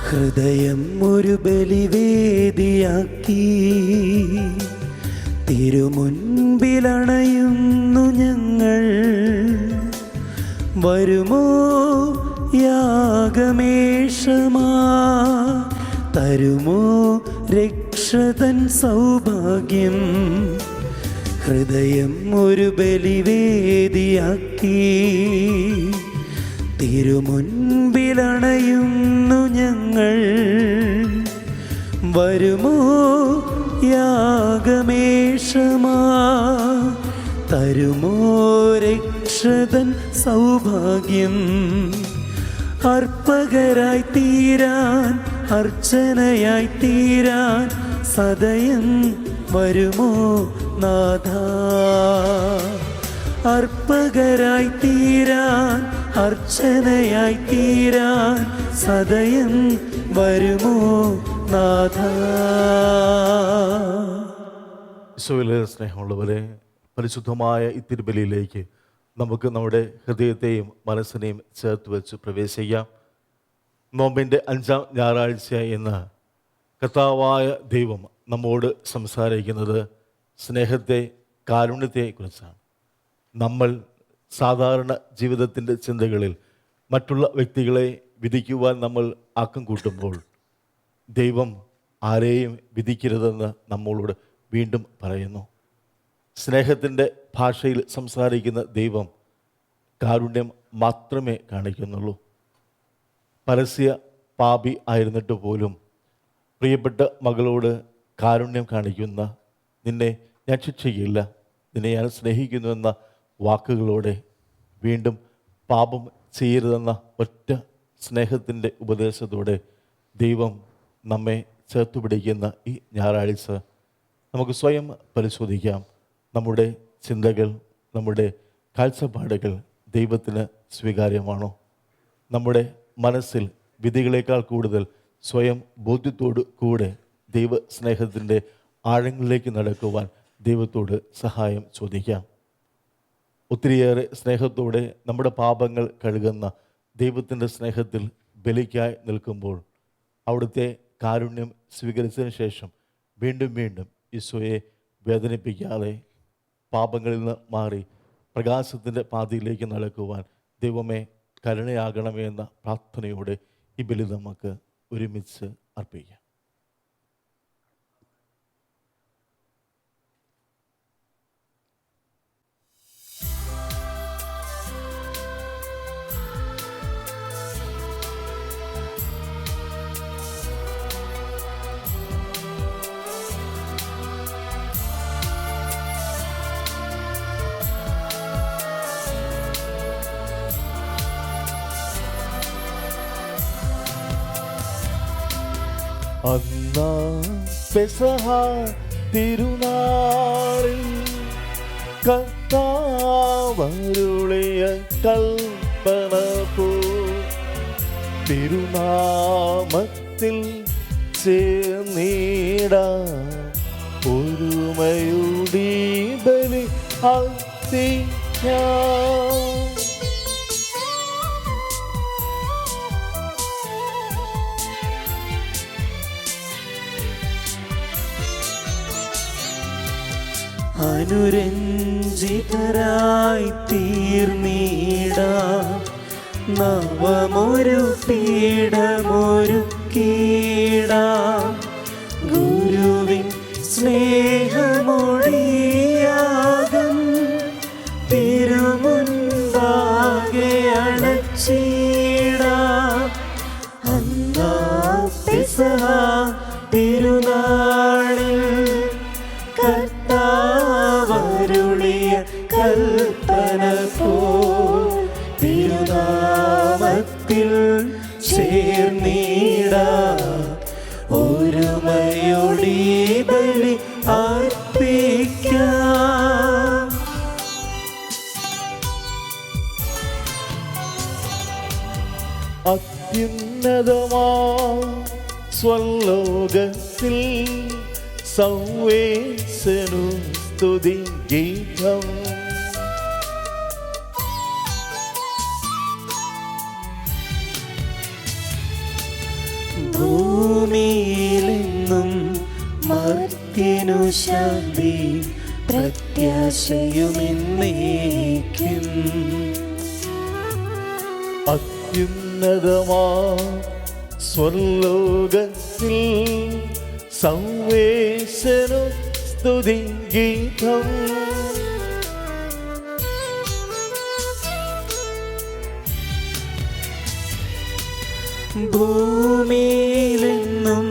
ഹൃദയം ഒരു ബലിവേദിയാക്കി തിരുമുൻപിലണയുന്നു ഞങ്ങൾ. വരുമോ യാഗമേഷമാ, തരുമോ രക്ഷതൻ സൗഭാഗ്യം. ഹൃദയം ഒരു ബലിവേദിയാക്കി തിരുമുൻപിലണയുന്നു ഞങ്ങൾ. വരുമോ യാഗമേഷമാ, തരുമോ രക്ഷതൻ സൗഭാഗ്യം. അർപ്പകരായി തീരാൻ, അർച്ചനയായി തീരാൻ സദയം വരുമോ നാഥ. അർപ്പകരായി തീരാൻ, അർച്ചനയായി തീരാൻ സദയം വരുമോ നാഥ. ഈശോയിലെ സ്നേഹമുള്ളവരെ, പരിശുദ്ധമായ ഈ തിരുബലിയിലേക്ക് നമുക്ക് നമ്മുടെ ഹൃദയത്തെയും മനസ്സിനെയും ചേർത്ത് വെച്ച് പ്രവേശിക്കാം. നോമ്പിൻ്റെ 5-ാം ഞായറാഴ്ച എന്ന കർത്താവായ ദൈവം നമ്മോട് സംസാരിക്കുന്നത് സ്നേഹത്തെ, കാരുണ്യത്തെക്കുറിച്ചാണ്. നമ്മൾ സാധാരണ ജീവിതത്തിൻ്റെ ചിന്തകളിൽ മറ്റുള്ള വ്യക്തികളെ വിധിക്കുവാൻ നമ്മൾ ആക്കം കൂട്ടുമ്പോൾ ദൈവം ആരെയും വിധിക്കരുതെന്ന് നമ്മളോട് വീണ്ടും പറയുന്നു. സ്നേഹത്തിൻ്റെ ഭാഷയിൽ സംസാരിക്കുന്ന ദൈവം കാരുണ്യം മാത്രമേ കാണിക്കുന്നുള്ളൂ. പരസ്യ പാപി ആയിരുന്നിട്ട് പോലും പ്രിയപ്പെട്ട മകളോട് കാരുണ്യം കാണിക്കുന്ന, നിന്നെ ഞാൻ ശിക്ഷിക്കില്ല, നിന്നെ ഞാൻ സ്നേഹിക്കുന്നുവെന്ന വാക്കുകളോടെ വീണ്ടും പാപം ചെയ്യരുതെന്ന ഒറ്റ സ്നേഹത്തിൻ്റെ ഉപദേശത്തോടെ ദൈവം നമ്മെ ചേർത്ത് പിടിക്കുന്ന ഈ ഞായറാഴ്ച നമുക്ക് സ്വയം പരിശോധിക്കാം. നമ്മുടെ ചിന്തകൾ, നമ്മുടെ കാഴ്ചപ്പാടുകൾ ദൈവത്തിന് സ്വീകാര്യമാണോ? നമ്മുടെ മനസ്സിൽ വിധികളേക്കാൾ കൂടുതൽ സ്വയം ബോധ്യത്തോടു കൂടെ ദൈവ സ്നേഹത്തിൻ്റെ ആഴങ്ങളിലേക്ക് നടക്കുവാൻ ദൈവത്തോട് സഹായം ചോദിക്കാം. ഒത്തിരിയേറെ സ്നേഹത്തോടെ നമ്മുടെ പാപങ്ങൾ കഴുകുന്ന ദൈവത്തിൻ്റെ സ്നേഹത്തിൽ ബലിക്കായി നിൽക്കുമ്പോൾ അവിടുത്തെ കാരുണ്യം സ്വീകരിച്ചതിന് ശേഷം വീണ്ടും വീണ്ടും ഈശോയെ വേദനിപ്പിക്കാതെ പാപങ്ങളിൽ നിന്ന് മാറി പ്രകാശത്തിൻ്റെ പാതയിലേക്ക് നടക്കുവാൻ ദൈവമേ കരുണയാകണമേ എന്ന പ്രാർത്ഥനയോടെ ഈ ബലി നമുക്ക് ഒരുമിച്ച് അർപ്പിക്കാം. അന്നാ പെസഹ തിരുനാളിൽ കർത്താവരുളിയ കൽപ്പന പോ തിരുനാമത്തിൽ ചേർന്നിടാൻ ഒരുമയുടെ ബലി അർപ്പിക്കാം. അനുരഞ്ജിതരായി തീർന്നിടാം, നവമൊരു പീഠമൊരുക്കിടാം. ഗുരുവിൻ സ്നേഹമൊഴിയാകം തിരുമുൻപാകെ അണച്ചിടാം. അന്നാ പെസഹ തിരുനാളിൽ കർത്താവരുളിയ കൽപ്പന പോൽ തിരുനാമത്തിൽ ചേർന്നിടാം. ഒരുമയോടെ ബലി അർപ്പിക്കാം. അത്യുന്നതമാ സ്വലോകത്തിൽ സർവേശനു സ്തുതി ഗീതം. ഭൂമിയിലെന്നും മർത്യനു ശാന്തി പ്രത്യാശയുമെന്നേക്കും. അത്യുന്നതമാ സ്വർലോകത്തിൽ സർവേശനു സ്തുതി ഗീതം. ഭൂമിയിലെന്നും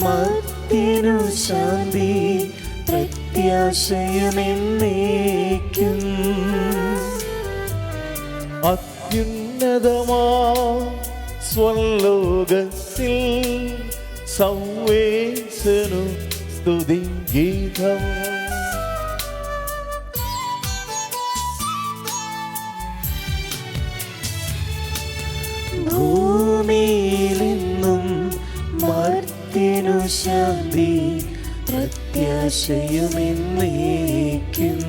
മർത്യനു ശാന്തി പ്രത്യാശയുമെന്നേക്കും. അത്യുന്നതമാ സ്വർലോകത്തിൽ സർവേശനു സ്തുതി ഗീതം. ഭൂമിയിലെന്നും മർത്യനു ശാന്തി പ്രത്യാശയുമെന്നേക്കും.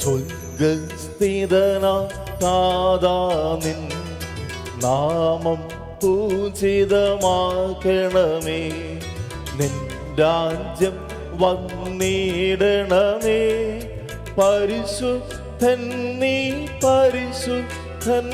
സ്വർഗസ്ഥിതനാഥാനിൻ നാമം പൂജിതമാക്കണമേ. നിൻ രാജ്യം വന്നിടണമേ. പരിശുദ്ധൻ നീ പരിശുദ്ധൻ.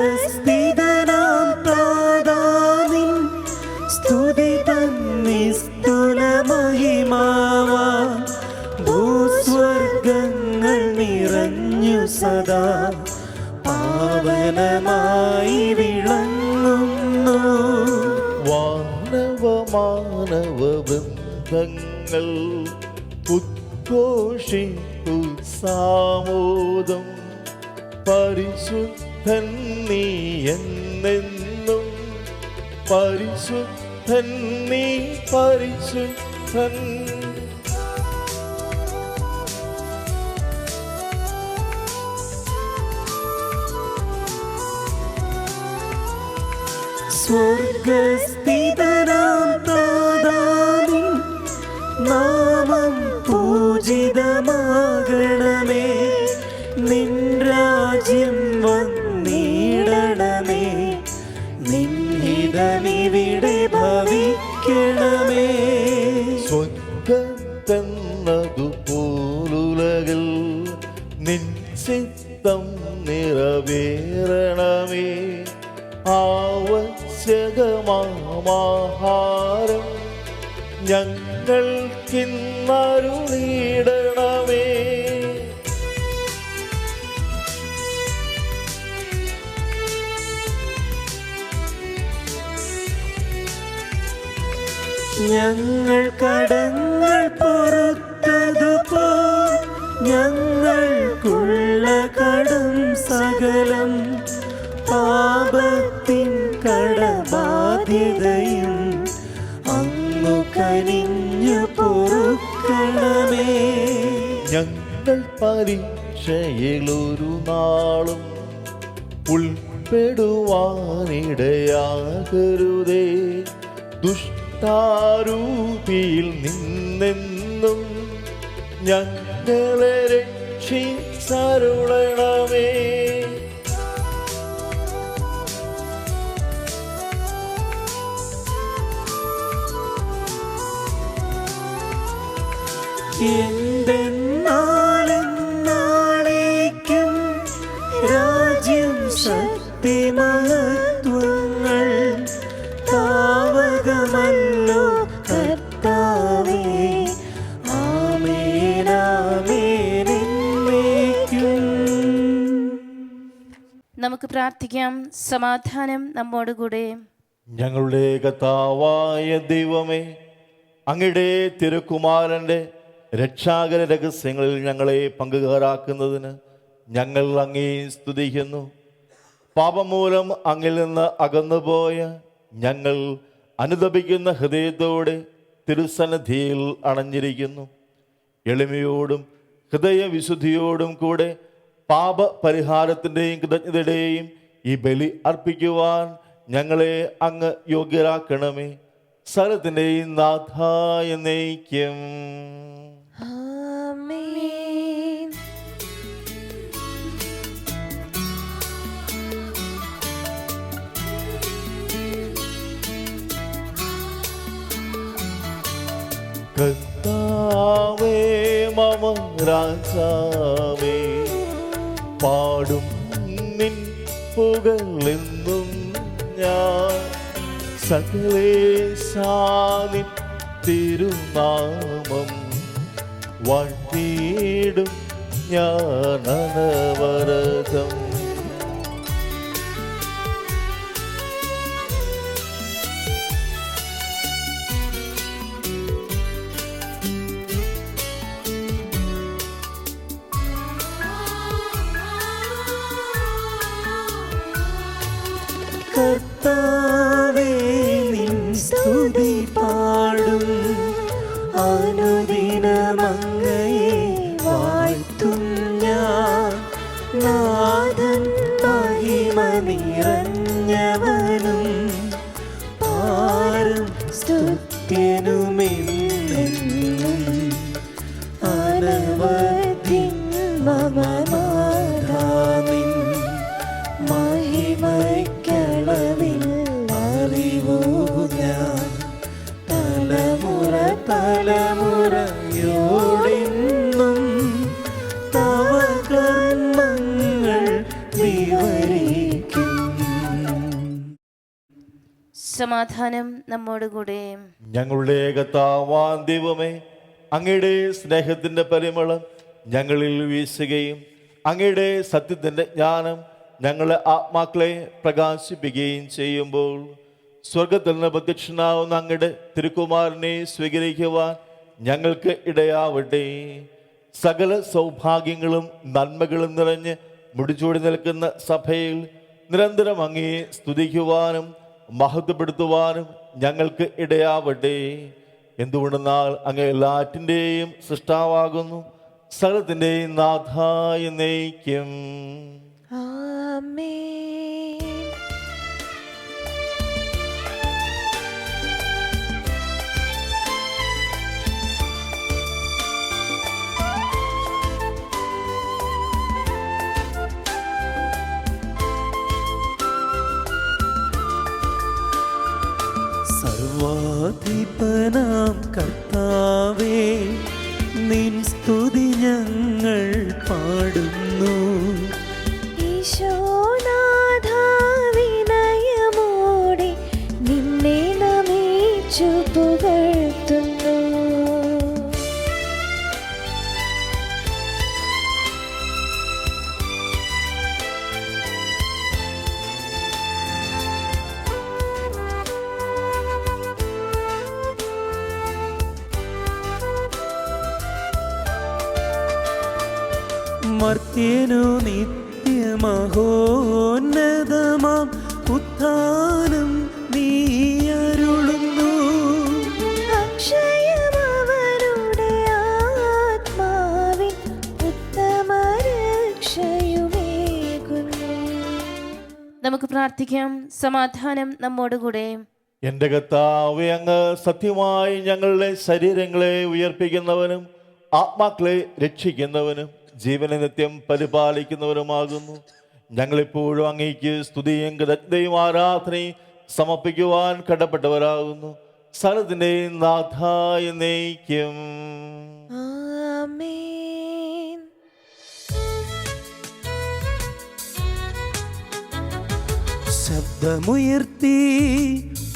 സ്വർഗസ്ഥിതനാം താതാവിൻ സ്തുതി തന്നിസ്തുല മഹിമാവാൻ ഭൂസ്വർഗങ്ങൾ നിറഞ്ഞു സദാ പാവനമായി വിളങ്ങുന്നു. മാനവ ബന്ധങ്ങൾ ഉദ്ഘോഷിപ്പു സാമോദം. പരിശുദ്ധൻ നീ എന്നെന്നും പരിശുദ്ധൻ നീ പരിശുദ്ധൻ. സ്വർഗസ്ഥിതനാം താതാവിൻ നാമം പൂജിതമാകണമേ. നിൻ രാജ്യം വന്നിടണമേ. നിൻ ഹിതമിവിടെ ഭവിക്കണമേ. സ്വർഗത്തെന്നതുപോലുലകിൽ നിൻ ചിത്തം നിറവേറണമേ. ആവശ്യകമാഹാരം ഞങ്ങൾക്കിന്നരുളിടണമേ. ഞങ്ങൾ കടങ്ങൾ പൊറുത്തതുപോൽ ഞങ്ങൾക്കുള്ള കടം സകലം. പാപത്തിൻ കടബാധ്യതയും അങ്ങു കനിഞ്ഞു പൊറുക്കണമേ. ഞങ്ങൾ പരീക്ഷയിലൊരു നാളും ഉൾപ്പെടുവാനിടയാകരുതേ. ദുഷ്ടാരൂപിയിൽ നിന്നെന്നും ഞങ്ങളെ രക്ഷിച്ചരുളണമേ. എന്തെന്നാളെന്നാളേക്കും രാജ്യം ശക്തി മഹത്വങ്ങൾ താവകമല്ലോ കർത്താവേ. ആമേൻ ആമേൻ എന്നേക്കും. നമുക്ക് പ്രാർത്ഥിക്കാം. സമാധാനം നമ്മോടുകൂടെ. ഞങ്ങളുടെ കർത്താവായ ദൈവമേ, അങ്ങയുടെ തിരുക്കുമാരൻ്റെ രക്ഷാകര രഹസ്യങ്ങളിൽ ഞങ്ങളെ പങ്കുകാരാക്കുന്നതിന് ഞങ്ങൾ അങ്ങേ സ്തുതിക്കുന്നു. പാപം മൂലം അങ്ങിൽ നിന്ന് അകന്നുപോയ ഞങ്ങൾ അനുതപിക്കുന്ന ഹൃദയത്തോടെ തിരുസന്നിധിയിൽ അണഞ്ഞിരിക്കുന്നു. എളിമയോടും ഹൃദയവിശുദ്ധിയോടും കൂടെ പാപപരിഹാരത്തിൻ്റെയും കൃതജ്ഞതയുടെയും ഈ ബലി അർപ്പിക്കുവാൻ ഞങ്ങളെ അങ്ങ് യോഗ്യരാക്കണമേ. സകലത്തിൻ്റെയും നാഥായ എന്നേക്കും. ആമേൻ. കർത്താവേ മമ രാജാവേ, പാടും നിൻ പുകഴെന്നും ഞാൻ. സകലേശാനിൻ തിരുനാമം വാഴ്ത്തിയിടും ഞാൻ അനവരതം. കർത്താവേ നിൻ സ്തുതി പാടും, അനുദിനമങ്ങയെ വാഴ്ത്തും ഞാൻ. നാഥൻ മഹിമ നിറഞ്ഞവനും പാരും സ്തുത്യനുമെന്നും അനവധിൻ മമ നാഥാനിൻ മഹിമയ്ക്കളവിൽ അറിവൂ ഞാൻ. തലമുറ തലമുറയോടെന്നും തവ കർമ്മങ്ങൾ വിവരിക്കും. സമാധാനം നമ്മോടുകൂടെ. ഞങ്ങളുടെ കർത്താവാം ദൈവമേ, അങ്ങയുടെ സ്നേഹത്തിൻ്റെ പരിമളം ഞങ്ങളിൽ വീശുകയും അങ്ങയുടെ സത്യത്തിൻ്റെ ജ്ഞാനം ഞങ്ങളെ ആത്മാക്കളെ പ്രകാശിപ്പിക്കുകയും ചെയ്യുമ്പോൾ സ്വർഗത്തിൽ നിന്ന് പ്രത്യക്ഷനാവുന്ന അങ്ങയുടെ തിരുക്കുമാരനെ സ്വീകരിക്കുവാൻ ഞങ്ങൾക്ക് ഇടയാവട്ടെ. സകല സൗഭാഗ്യങ്ങളും നന്മകളും നിറഞ്ഞ് മുടിച്ചൂടി നിൽക്കുന്ന സഭയിൽ നിരന്തരം അങ്ങയെ സ്തുതിക്കുവാനും മഹത്വപ്പെടുത്തുവാനും ഞങ്ങൾക്ക് ഇടയാവട്ടെ. എന്തുകൊണ്ടെന്നാൽ അങ്ങ് എല്ലാറ്റിൻ്റെയും സൃഷ്ടാവാകുന്നു, സകലത്തിൻ്റെയും നാഥായ എന്നേക്കും. ആമേൻ. സർവാധിപനാം കർത്താവേ, നിൻ സ്തുതി ഞങ്ങൾ പാടുന്നു. ഈശോനാഥ വിനയമോടെ നിന്നെ നമിച്ചു പുകഴ്ത്തുന്നു. മർത്യനു നിത്യമഹോന്നതമാം ഉത്ഥാനം നീ അരുളുന്നു. അക്ഷയമവരുടെ ആത്മാവിൻ ഉത്തമരക്ഷയുമേകുന്നു. നമുക്ക് പ്രാർത്ഥിക്കാം. സമാധാനം നമ്മോടുകൂടെ. എൻ്റെ കർത്താവേ, അങ്ങ് സത്യമായി ഞങ്ങളുടെ ശരീരങ്ങളെ ഉയർപ്പിക്കുന്നവനും ആത്മാക്കളെ രക്ഷിക്കുന്നവനും ജീവനെ നിത്യം പരിപാലിക്കുന്നവനുമാകുന്നു. ഞങ്ങളെപ്പോഴും അങ്ങേക്ക് സ്തുതിയും കൃതജ്ഞതയും ആരാധനയും സമർപ്പിക്കുവാൻ കടപ്പെട്ടവരാകുന്നു. സകലത്തിൻ്റെയും നാഥായ എന്നേക്കും. ആമേൻ. ശബ്ദമുയർത്തി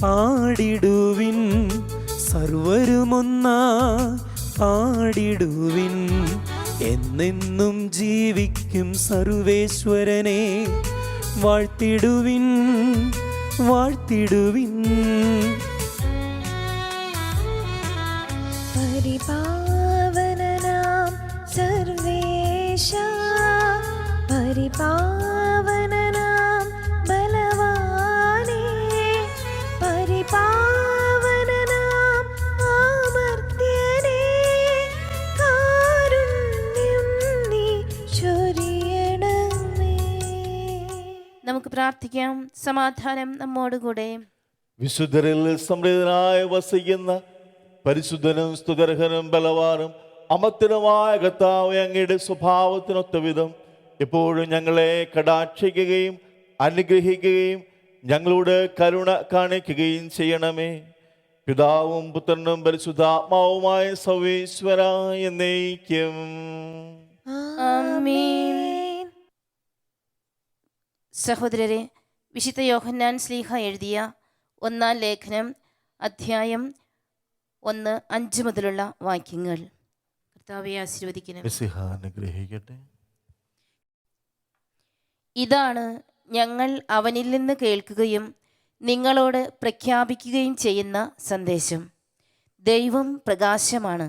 പാടിടുവിൻ, സർവരുമൊന്നാ പാടിടുവിൻ. എന്നെന്നും ജീവിക്കും സർവേശ്വരനെ വാഴ്ത്തിടുവിൻ, വാഴ്ത്തിടുവിൻ. പരിപാവനനാം സർവേശ, പരിപാവനനാം പ്രാർത്ഥിക്കാം. സമാധാനം നമ്മോടുകൂടെ. വിശുദ്ധരിൽ സമൃദ്ധനായി വസിക്കുന്ന പരിശുദ്ധനും സ്തുതർഹനും ബലവാനും അമർത്യനുമായ കർത്താവേ, അങ്ങയുടെ സ്വഭാവത്തിനൊത്ത വിധം എപ്പോഴും ഞങ്ങളെ കടാക്ഷിക്കുകയും അനുഗ്രഹിക്കുകയും ഞങ്ങളോട് കരുണ കാണിക്കുകയും ചെയ്യണമേ. പിതാവും പുത്രനും പരിശുദ്ധാത്മാവുമായ സർവേശ്വര എന്നേക്കും. ആമേൻ. സഹോദരരെ, വിശുദ്ധ യോഹന്നാൻ ശ്ലീഹ എഴുതിയ 1-ാം ലേഖനം അധ്യായം 1-5 മുതലുള്ള വാക്യങ്ങൾ. കർത്താവെ ആശീർവദിക്കണം. മിശിഹ അനുഗ്രഹിക്കട്ടെ. ഇതാണ് ഞങ്ങൾ അവനിൽ നിന്ന് കേൾക്കുകയും നിങ്ങളോട് പ്രഖ്യാപിക്കുകയും ചെയ്യുന്ന സന്ദേശം. ദൈവം പ്രകാശമാണ്,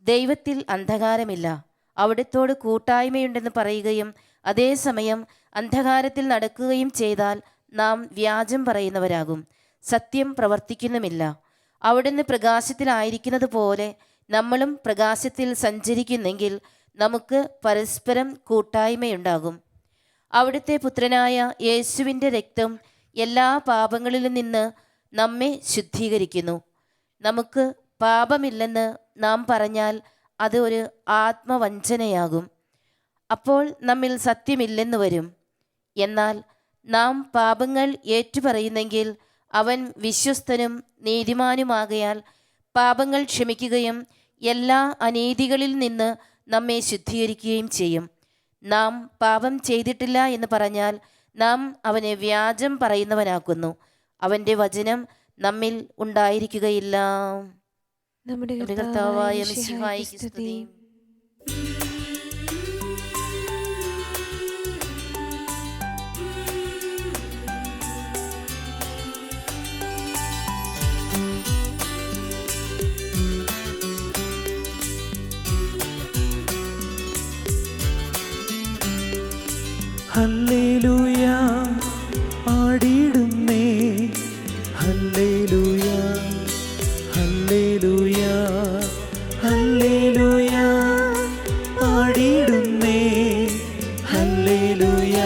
ദൈവത്തിൽ അന്ധകാരമില്ല. അവിടുത്തോട് കൂട്ടായ്മയുണ്ടെന്ന് പറയുകയും അതേസമയം അന്ധകാരത്തിൽ നടക്കുകയും ചെയ്താൽ നാം വ്യാജം പറയുന്നവരാകും, സത്യം പ്രവർത്തിക്കുന്നുമില്ല. അവിടുന്ന് പ്രകാശത്തിലായിരിക്കുന്നത് പോലെ നമ്മളും പ്രകാശത്തിൽ സഞ്ചരിക്കുന്നെങ്കിൽ നമുക്ക് പരസ്പരം കൂട്ടായ്മയുണ്ടാകും. അവിടുത്തെ പുത്രനായ യേശുവിൻ്റെ രക്തം എല്ലാ പാപങ്ങളിലും നിന്ന് നമ്മെ ശുദ്ധീകരിക്കുന്നു. നമുക്ക് പാപമില്ലെന്ന് നാം പറഞ്ഞാൽ അത് ഒരു ആത്മവഞ്ചനയാകും. അപ്പോൾ നമ്മിൽ സത്യമില്ലെന്ന് വരും. എന്നാൽ നാം പാപങ്ങൾ ഏറ്റുപറയുന്നെങ്കിൽ അവൻ വിശ്വസ്തനും നീതിമാനുമാകയാൽ പാപങ്ങൾ ക്ഷമിക്കുകയും എല്ലാ അനീതികളിൽ നിന്ന് നമ്മെ ശുദ്ധീകരിക്കുകയും ചെയ്യും. നാം പാപം ചെയ്തിട്ടില്ല എന്ന് പറഞ്ഞാൽ നാം അവനെ വ്യാജം പറയുന്നവനാക്കുന്നു, അവൻ്റെ വചനം നമ്മിൽ ഉണ്ടായിരിക്കുകയില്ല. നമ്മുടെ കർത്താവായ മിശിഹായ്ക്ക് സ്തുതി. ഹല്ലേലൂയ പാടിടുന്നേ, ഹല്ലേലൂയ ഹല്ലേലൂയ ഹല്ലേലൂയ പാടിടുന്നേ, ഹല്ലേലൂയ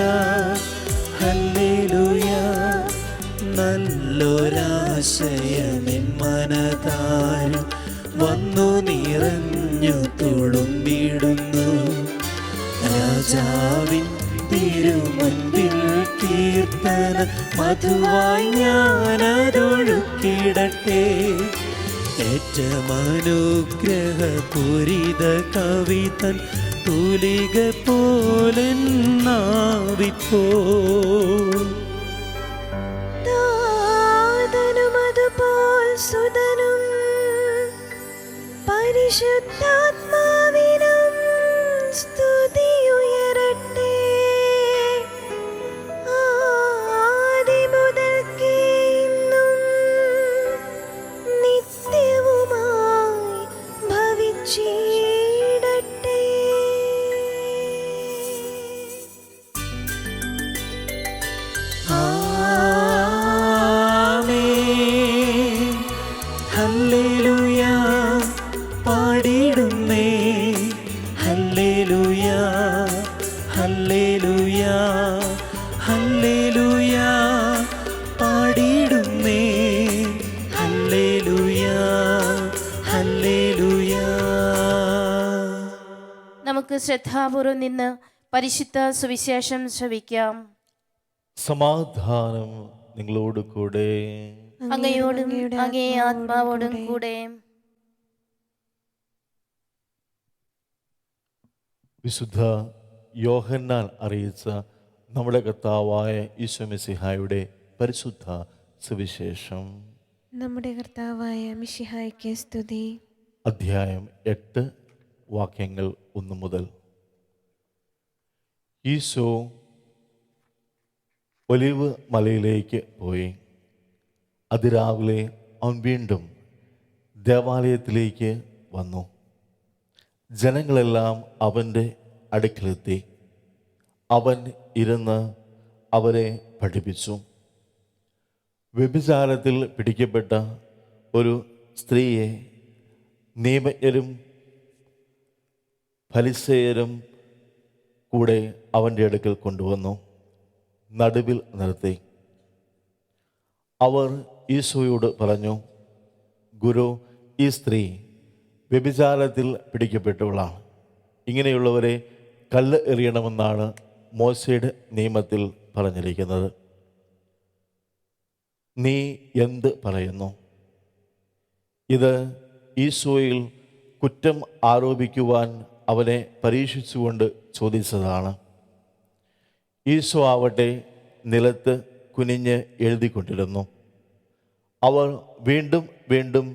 ഹല്ലേലൂയ. നല്ലൊരാശയമെൻ മനതാരും വന്നു നിറഞ്ഞു തുളുമ്പിടുന്നു. രാജാവിൻ തിരുമുൻപിൽ കീർത്തന മധുവായി ഞാനതൊഴുക്കിടട്ടെ. ഏറ്റമനുഗ്രഹപൂരിത കവിതൻ തൂലിക പോലെന്നാവിപ്പോ. താതനുമതുപോൽ സുതനും പരിശുദ്ധാത്മാവിനും സ്തുതിയുയരട്ടെ. ആദിമുതൽക്കേ ഇന്നും നിത്യവുമായി ഭവിച്ചിടട്ടെ. ആമേൻ. ഹല്ലേലൂയ പാടിടുന്നേ, ഹല്ലേലൂയ ഹല്ലേലൂയ ഹല്ലേലൂയ പാടിടുന്നേ, ഹല്ലേലൂയ ഹല്ലേലൂയ. നമുക്ക് ശ്രദ്ധാപൂർവം നിന്ന് പരിശുദ്ധ സുവിശേഷം ശ്രവിക്കാം. സമാധാനം നിങ്ങളോട് കൂടെ. അങ്ങയോടും അങ്ങേ ആത്മാവോടും കൂടെ. വിശുദ്ധ യോഹന്നാൻ അറിയിച്ച നമ്മുടെ കർത്താവായ ഈശോ മിശിഹായുടെ പരിശുദ്ധ സുവിശേഷം. നമ്മുടെ കർത്താവായ മിശിഹായ്ക്ക് സ്തുതി. അധ്യായം 8 വാക്യങ്ങൾ 1 മുതൽ. ഈശോ ഒലിവ് മലയിലേക്ക് പോയി. അതിരാവിലെ അവൻ വീണ്ടും ദേവാലയത്തിലേക്ക് വന്നു. ജനങ്ങളെല്ലാം അവൻ്റെ അടുക്കലെത്തി. അവൻ ഇരുന്ന് അവരെ പഠിപ്പിച്ചു. വ്യഭിചാരത്തിൽ പിടിക്കപ്പെട്ട ഒരു സ്ത്രീയെ നിയമജ്ഞരും ഫരിസേയരും കൂടെ അവൻ്റെ അടുക്കൽ കൊണ്ടുവന്നു. നടുവിൽ നിർത്തി അവർ ഈശോയോട് പറഞ്ഞു, ഗുരു, ഈ സ്ത്രീ വ്യഭിചാരത്തിൽ പിടിക്കപ്പെട്ടവളാണ്. ഇങ്ങനെയുള്ളവരെ കല്ല് എറിയണമെന്നാണ് മോശയുടെ നിയമത്തിൽ പറഞ്ഞിരിക്കുന്നത്. നീ എന്ത് പറയുന്നു? ഇത് ഈശോയിൽ കുറ്റം ആരോപിക്കുവാൻ അവനെ പരീക്ഷിച്ചുകൊണ്ട് ചോദിച്ചതാണ്. ഈശോ ആവട്ടെ നിലത്ത് കുനിഞ്ഞ് എഴുതിക്കൊണ്ടിരുന്നു. അവർ വീണ്ടും വീണ്ടും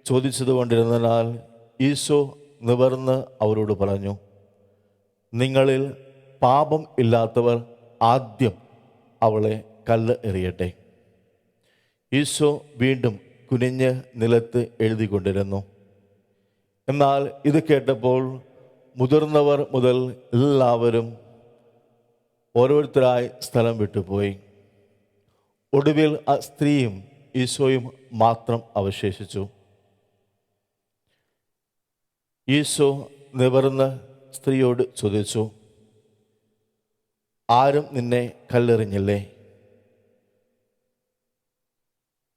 ചോദിച്ചതുകൊണ്ടിരുന്നതിനാൽ ഈശോ നിവർന്ന് അവരോട് പറഞ്ഞു, നിങ്ങളിൽ പാപം ഇല്ലാത്തവർ ആദ്യം അവളെ കല്ല് എറിയട്ടെ. ഈശോ വീണ്ടും കുനിഞ്ഞ് നിലത്ത് എഴുതിക്കൊണ്ടിരുന്നു. എന്നാൽ ഇത് കേട്ടപ്പോൾ മുതിർന്നവർ മുതൽ എല്ലാവരും ഓരോരുത്തരായി സ്ഥലം വിട്ടുപോയി. ഒടുവിൽ ആ സ്ത്രീയും ഈശോയും മാത്രം അവശേഷിച്ചു. ഈശോ നിവർന്ന് സ്ത്രീയോട് ചോദിച്ചു, ആരും നിന്നെ കല്ലെറിഞ്ഞില്ലേ?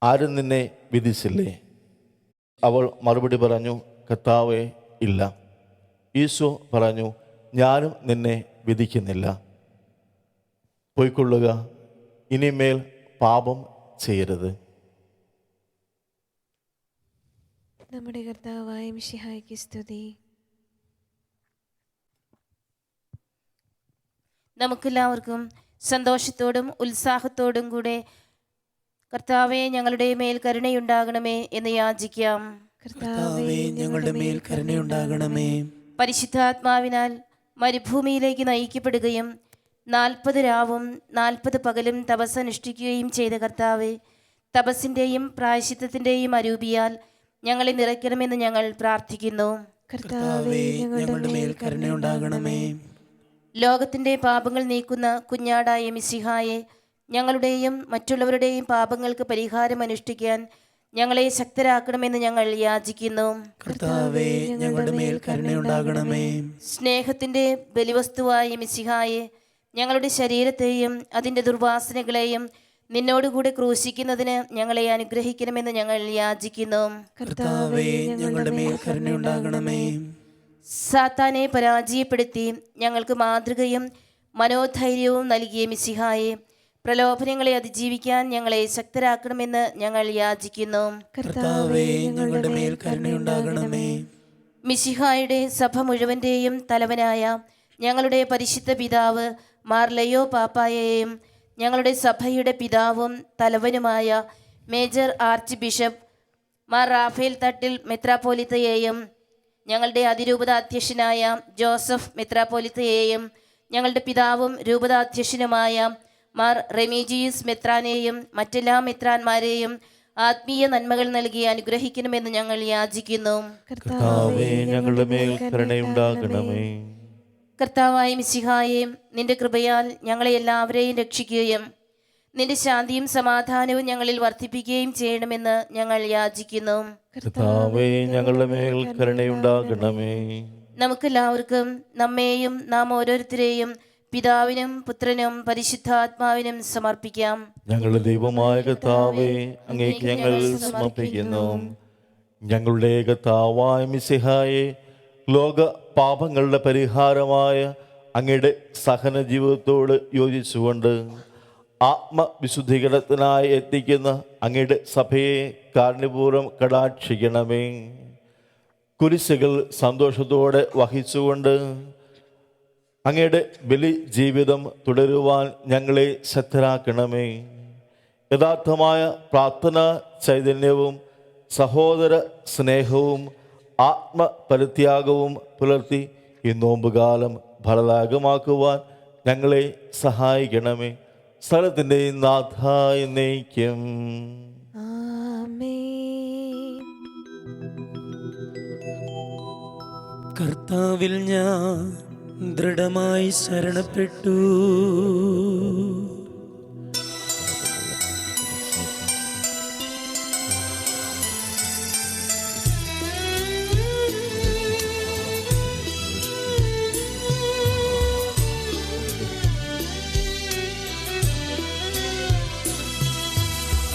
ആരും നിന്നെ വിധിച്ചില്ലേ? അവൾ മറുപടി പറഞ്ഞു, കർത്താവേ, ഇല്ല. ഈശോ പറഞ്ഞു, ഞാനും നിന്നെ വിധിക്കുന്നില്ല. പോയിക്കൊള്ളുക, ഇനിമേൽ പാപം ചെയ്യരുത്. നമ്മുടെ കർത്താവായ മിശിഹായ്ക്ക് സ്തുതി. നമുക്കെല്ലാവർക്കും സന്തോഷത്തോടും ഉത്സാഹത്തോടും കൂടെ കർത്താവെ ഞങ്ങളുടെ മേൽ കരുണയുണ്ടാകണമേ എന്ന് യാചിക്കാം. കർത്താവേ, ഞങ്ങളുടെ മേൽ കരുണയുണ്ടാകണമേ. പരിശുദ്ധാത്മാവിനാൽ മരുഭൂമിയിലേക്ക് നയിക്കപ്പെടുകയും 40 രാവും 40 പകലും തപസ് അനുഷ്ഠിക്കുകയും ചെയ്ത കർത്താവെ, തപസ്സിൻ്റെയും പ്രായശ്ചിത്തത്തിൻ്റെയും അരൂപിയാൽ ഞങ്ങളെ നിറയ്ക്കണമെന്ന് ഞങ്ങൾ പ്രാർത്ഥിക്കുന്നു. കർത്താവേ, ഞങ്ങളുടെ മേൽ കരുണയുണ്ടാകണമേ. ലോകത്തിൻ്റെ പാപങ്ങൾ നീക്കുന്ന കുഞ്ഞാടായ മിശിഹായെ, ഞങ്ങളുടെയും മറ്റുള്ളവരുടെയും പാപങ്ങൾക്ക് പരിഹാരം അനുഷ്ഠിക്കാൻ ഞങ്ങളെ ശക്തരാക്കണമെന്ന് ഞങ്ങൾ യാചിക്കുന്നു. കർത്താവേ, ഞങ്ങളുടെ മേൽ കരുണയുണ്ടാകണമേ. സ്നേഹത്തിൻ്റെ ബലിവസ്തുവായ മിശിഹായെ, ഞങ്ങളുടെ ശരീരത്തെയും അതിൻ്റെ ദുർവാസനകളെയും നിന്നോടുകൂടെ ക്രൂശിക്കുന്നതിന് ഞങ്ങളെ അനുഗ്രഹിക്കണമെന്ന് ഞങ്ങൾ യാചിക്കുന്നു. കർത്താവേ, ഞങ്ങളുടെ മേൽ കരുണയുണ്ടാകണമേ. സാത്താനെ പരാജയപ്പെടുത്തി ഞങ്ങൾക്ക് മാതൃകയും മനോധൈര്യവും നൽകിയ മിശിഹായെ, പ്രലോഭനങ്ങളെ അതിജീവിക്കാൻ ഞങ്ങളെ ശക്തരാക്കണമെന്ന് ഞങ്ങൾ യാചിക്കുന്നു. കർത്താവേ, ഞങ്ങളുടെ മേൽ കരുണയുണ്ടാകണമേ. മിശിഹായുടെ സഭ മുഴുവൻ്റെയും തലവനായ ഞങ്ങളുടെ പരിശുദ്ധ പിതാവ് മാർ ലയോ പാപ്പായെയും ഞങ്ങളുടെ സഭയുടെ പിതാവും തലവനുമായ major archbishop Mar Raphael Thattil മെത്രാപ്പോലിത്തയെയും ഞങ്ങളുടെ അതിരൂപതാധ്യക്ഷനായ ജോസഫ് മെത്രാപ്പോലിത്തയെയും ഞങ്ങളുടെ പിതാവും രൂപതാധ്യക്ഷനുമായ മാർ റെമീജിയസ് മെത്രാനെയും മറ്റെല്ലാ മെത്രാന്മാരെയും ആത്മീയ നന്മകൾ നൽകി അനുഗ്രഹിക്കണമെന്ന് ഞങ്ങൾ യാചിക്കുന്നു. കർത്താവേ, ഞങ്ങളുടെ മേൽ കരുണയുണ്ടാകണമേ. കർത്താവായ മിശിഹായെ, നിന്റെ കൃപയാൽ ഞങ്ങളെ എല്ലാവരെയും രക്ഷിക്കുകയും നിന്റെ ശാന്തിയും സമാധാനവും ഞങ്ങളിൽ വർദ്ധിപ്പിക്കുകയും ചെയ്യണമെന്ന് ഞങ്ങൾ യാചിക്കുന്നു. കർത്താവേ, ഞങ്ങളുടെ മേൽ കരുണയുണ്ടാകണമേ. നമുക്കെല്ലാവർക്കും നമ്മെയും നാം ഓരോരുത്തരെയും പിതാവിനും പുത്രനും പരിശുദ്ധാത്മാവിനും സമർപ്പിക്കാം. ഞങ്ങളുടെ ദൈവമായ കർത്താവേ, അങ്ങേക്ക് ഞങ്ങൾ സമർപ്പിക്കുന്നു. ഞങ്ങളുടെ കർത്താവായ മിശിഹായെ, ലോക പാപങ്ങളുടെ പരിഹാരമായ അങ്ങയുടെ സഹന ജീവിതത്തോട് യോജിച്ചുകൊണ്ട് ആത്മവിശുദ്ധീകരണത്തിനായി എത്തിക്കുന്ന അങ്ങയുടെ സഭയെ കാരുണ്യപൂർവ്വം കടാക്ഷിക്കണമേ. കുരിശുകൾ സന്തോഷത്തോടെ വഹിച്ചുകൊണ്ട് അങ്ങയുടെ ബലി ജീവിതം തുടരുവാൻ ഞങ്ങളെ ശക്തരാക്കണമേ. യഥാർത്ഥമായ പ്രാർത്ഥന ചൈതന്യവും സഹോദര സ്നേഹവും ആത്മപരിത്യാഗവും പുലർത്തി ഈ നോമ്പുകാലം ഫലദായകമാക്കുവാൻ ഞങ്ങളെ സഹായിക്കണമേ. സ്ഥലത്തിൻ്റെ നാഥായ നയിക്കും. ആമേൻ. കർത്താവിൽ ഞാൻ ദൃഢമായി ശരണപ്പെട്ടു.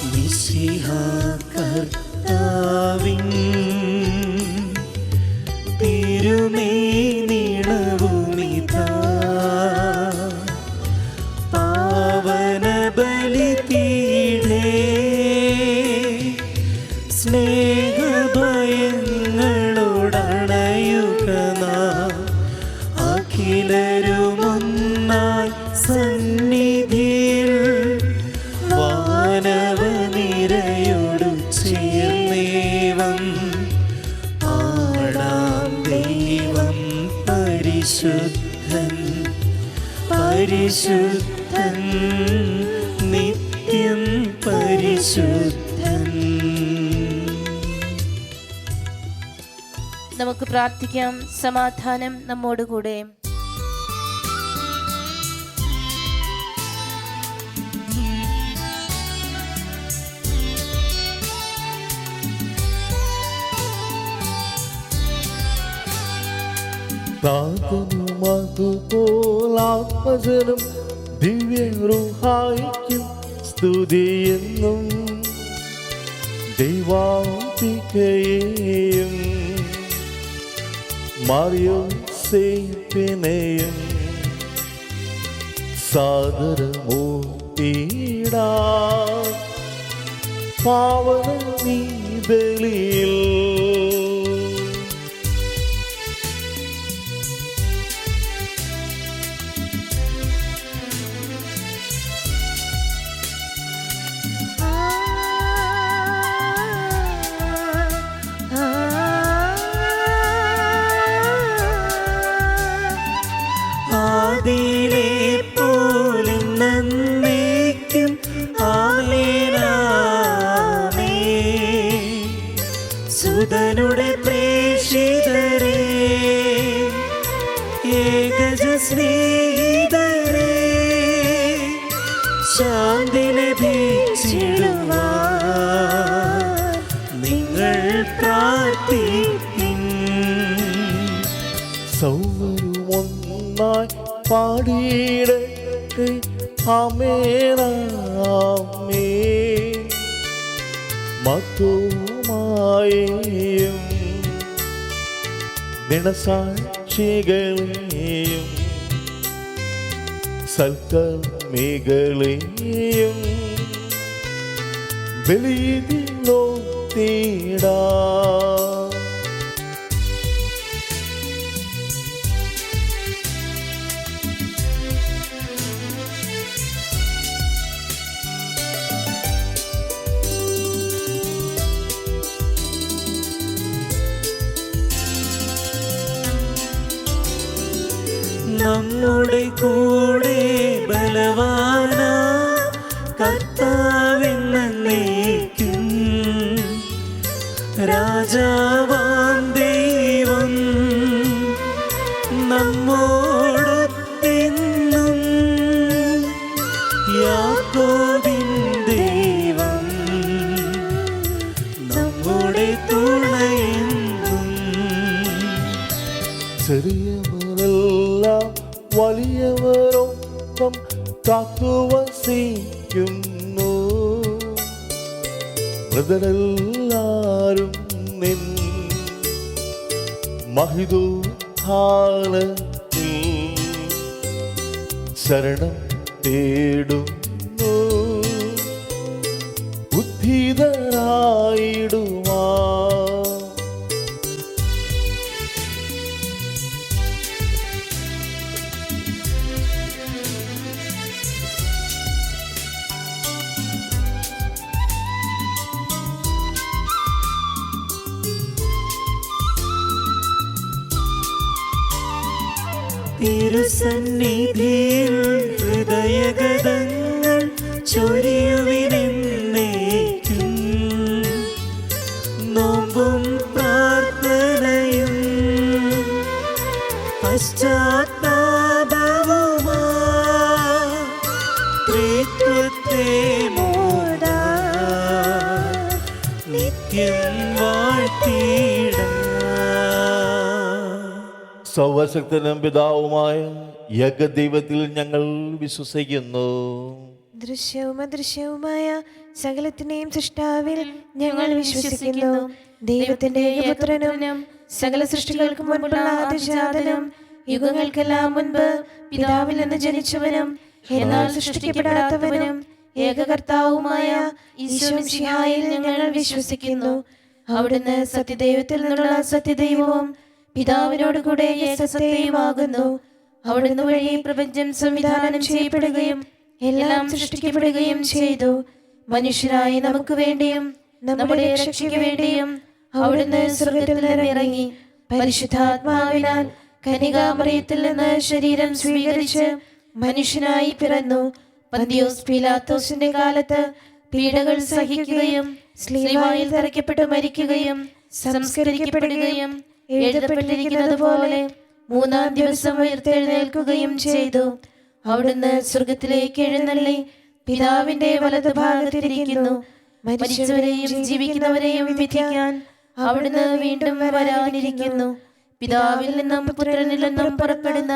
മിശിഹാ കർത്താവിൻ തിരുമേനിണവുമിതാ പാവന ബലിപീഠേ സ്നേഹഭയങ്ങളോടണയുക നാം അഖിലരുമൊന്നായി സന്നിധിയിൽ വാനവനിരയോടു ചേർന്നേവം ആടാം ദൈവം പരിശുദ്ധൻ പരിശുദ്ധൻ നിത്യം പരിശുദ്ധൻ. നമുക്ക് പ്രാർത്ഥിക്കാം. സമാധാനം നമ്മോടുകൂടെ. നാഥനും അതുപോലാത്മജനും ദിവ്യറുഹായിക്കും സ്തുതിയെന്നും ദൈവാംബികയെയും മറിയോസേപ്പിനെയും സാദരമൂർത്തിയിടാ പാവന നീ ബലിയിൽ. ആദിയിലെ പോലും നന്ദിക്കും ആമേനാമേ. സുതനുടെ പ്രേഷിതരേ ഏകജ സ്നേഹിതരേ ശാന്തി ലഭിച്ചിടുവാൻ നിങ്ങൾ പ്രാർത്ഥിപ്പിൻ. സൗവരുമൊന്നായി പാടിയിടട്ടെ ആമേനാമേ. മധുമായെയും ദിനസാക്ഷികളെയും സൽക്കർമ്മികളെയും ബലിയിലോ തീടാ. നമ്മുടെ കൂടെ ബലവാന കർത്താവെന്നേക്കും രാജാവാം ദൈവം നമ്മോടൊത്തെന്നും യാക്കോബിൻ ദൈവം നമ്മുടെ തുണയെന്നും. ചെറിയവരെല്ലാം വലിയവരൊപ്പം കാത്തുവസിക്കുന്നു. മൃതരെല്ലാരും നിൻ മഹിതോദ്ധാനത്തിൽ ശരണം തേടുന്നു. ഉദ്ധിതരായിടുവാ തിരുസന്നിധിയിൽ ഹൃദയഗതങ്ങൾ ചൊരിയുവിനെന്നേക്കും. നോമ്പും പ്രാർത്ഥനയും പശ്ചാത്താപവുമാ ത്രിത്വത്തെ മോടാ നിത്യം വാഴ്ത്തിയിടാം. സർവശക്തനും പിതാവുമായ ഏകദൈവത്തിൽ ഞങ്ങൾ വിശ്വസിക്കുന്നു. ദൃശ്യവും അദൃശ്യവുമായ സകലത്തിന്റെയും സൃഷ്ടാവിൽ ഞങ്ങൾ വിശ്വസിക്കുന്നു. ദൈവത്തിന്റെ ഏകപുത്രനും സകല സൃഷ്ടികൾക്കും മുൻപുള്ള ആദിജാതനും യുഗങ്ങൾക്കെല്ലാം മുൻപ് പിതാവിൽ നിന്ന് ജനിച്ചവനും എന്നാൽ സൃഷ്ടിക്കപ്പെടാത്തവനും ഏകകർത്താവുമായ ഈശോ മിശിഹായിൽ ഞങ്ങൾ വിശ്വസിക്കുന്നു. അവിടുന്ന് സത്യദൈവത്തിൽ നിന്നുള്ള സത്യദൈവവും പിതാവിനോട് കൂടെ ഏകസത്യമാകുന്നു. അവിടുന്ന് വഴി പ്രപഞ്ചം സംവിധാനം ചെയ്യപ്പെടുകയും എല്ലാം സൃഷ്ടിക്കപ്പെടുകയും ചെയ്തു. മനുഷ്യരായി നമുക്ക് വേണ്ടിയും നമ്മുടെ രക്ഷയ്ക്ക് വേണ്ടിയും അവിടുന്ന് സ്വർഗ്ഗത്തിൽ നിന്നിറങ്ങി പരിശുദ്ധാത്മാവിനാൽ കന്യകാമറിയത്തിൽ നിന്ന് ശരീരം സ്വീകരിച്ച് മനുഷ്യനായി പിറന്നു. പന്തിയോസ് പീലാത്തോസിന്റെ കാലത്ത് പീഡകൾ സഹിക്കുകയും സ്ലീവായിൽ തറയ്ക്കപ്പെട്ട് മരിക്കുകയും സംസ്കരിക്കപ്പെടുകയും എഴുതപ്പെട്ടിരിക്കുന്നത് പോലെ മൂന്നാം ദിവസം ഉയർത്തെഴുന്നേൽക്കുകയും ചെയ്തു. അവിടുന്ന് സ്വർഗത്തിലേക്ക് എഴുന്നള്ളി പിതാവിന്റെ വലതുഭാഗത്തിരിക്കുന്നു. മരിച്ചവരെയും ജീവിക്കുന്നവരെയും വിധിക്കാൻ അവിടുന്ന് വീണ്ടും വരാനിരിക്കുന്നു. പിതാവിൽ നിന്നും പുത്രനിൽ നിന്നും പുറപ്പെടുന്ന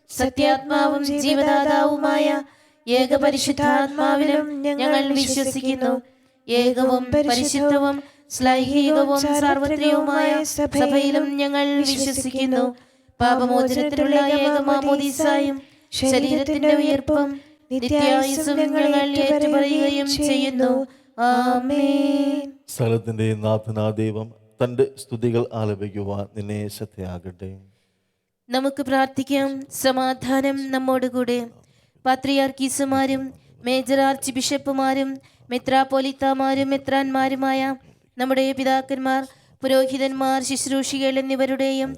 സത്യാത്മാവും ജീവദാതാവുമായ ഏകപരിശുദ്ധാത്മാവിലും ഞങ്ങൾ വിശ്വസിക്കുന്നു. ഏകവും പരിശുദ്ധവും ശ്ലൈഹികവും സാർവത്രികവുമായ സഭയിലും ഞങ്ങൾ വിശ്വസിക്കുന്നു. പാപമോചനത്തിനുള്ള ഏകമാമോദീസായും ശരീരത്തിന്റെ ഉയർപ്പും നിത്യായുസ്സും ഞങ്ങൾ ഏറ്റുപറയുകയും ചെയ്യുന്നു. ആമേൻ. സകലത്തിന്റെ നാഥനാ ദൈവം തന്റെ സ്തുതികൾ ആലപിക്കുവാൻ നിന്നെ ശ്രദ്ധയാകട്ടെ. നമുക്ക് പ്രാർത്ഥിക്കാം. സമാധാനം നമ്മോടുകൂടെ. പാത്രിയാർക്കീസുമാരും മേജർ ആർച്ച് ബിഷപ്പുമാരും മെത്രാപ്പോലിത്താമാരും മെത്രാന്മാരുമായ നമ്മുടെ പിതാക്കന്മാർ, പുരോഹിതന്മാർ, ശുശ്രൂഷികൾ എന്നിവരുടെയും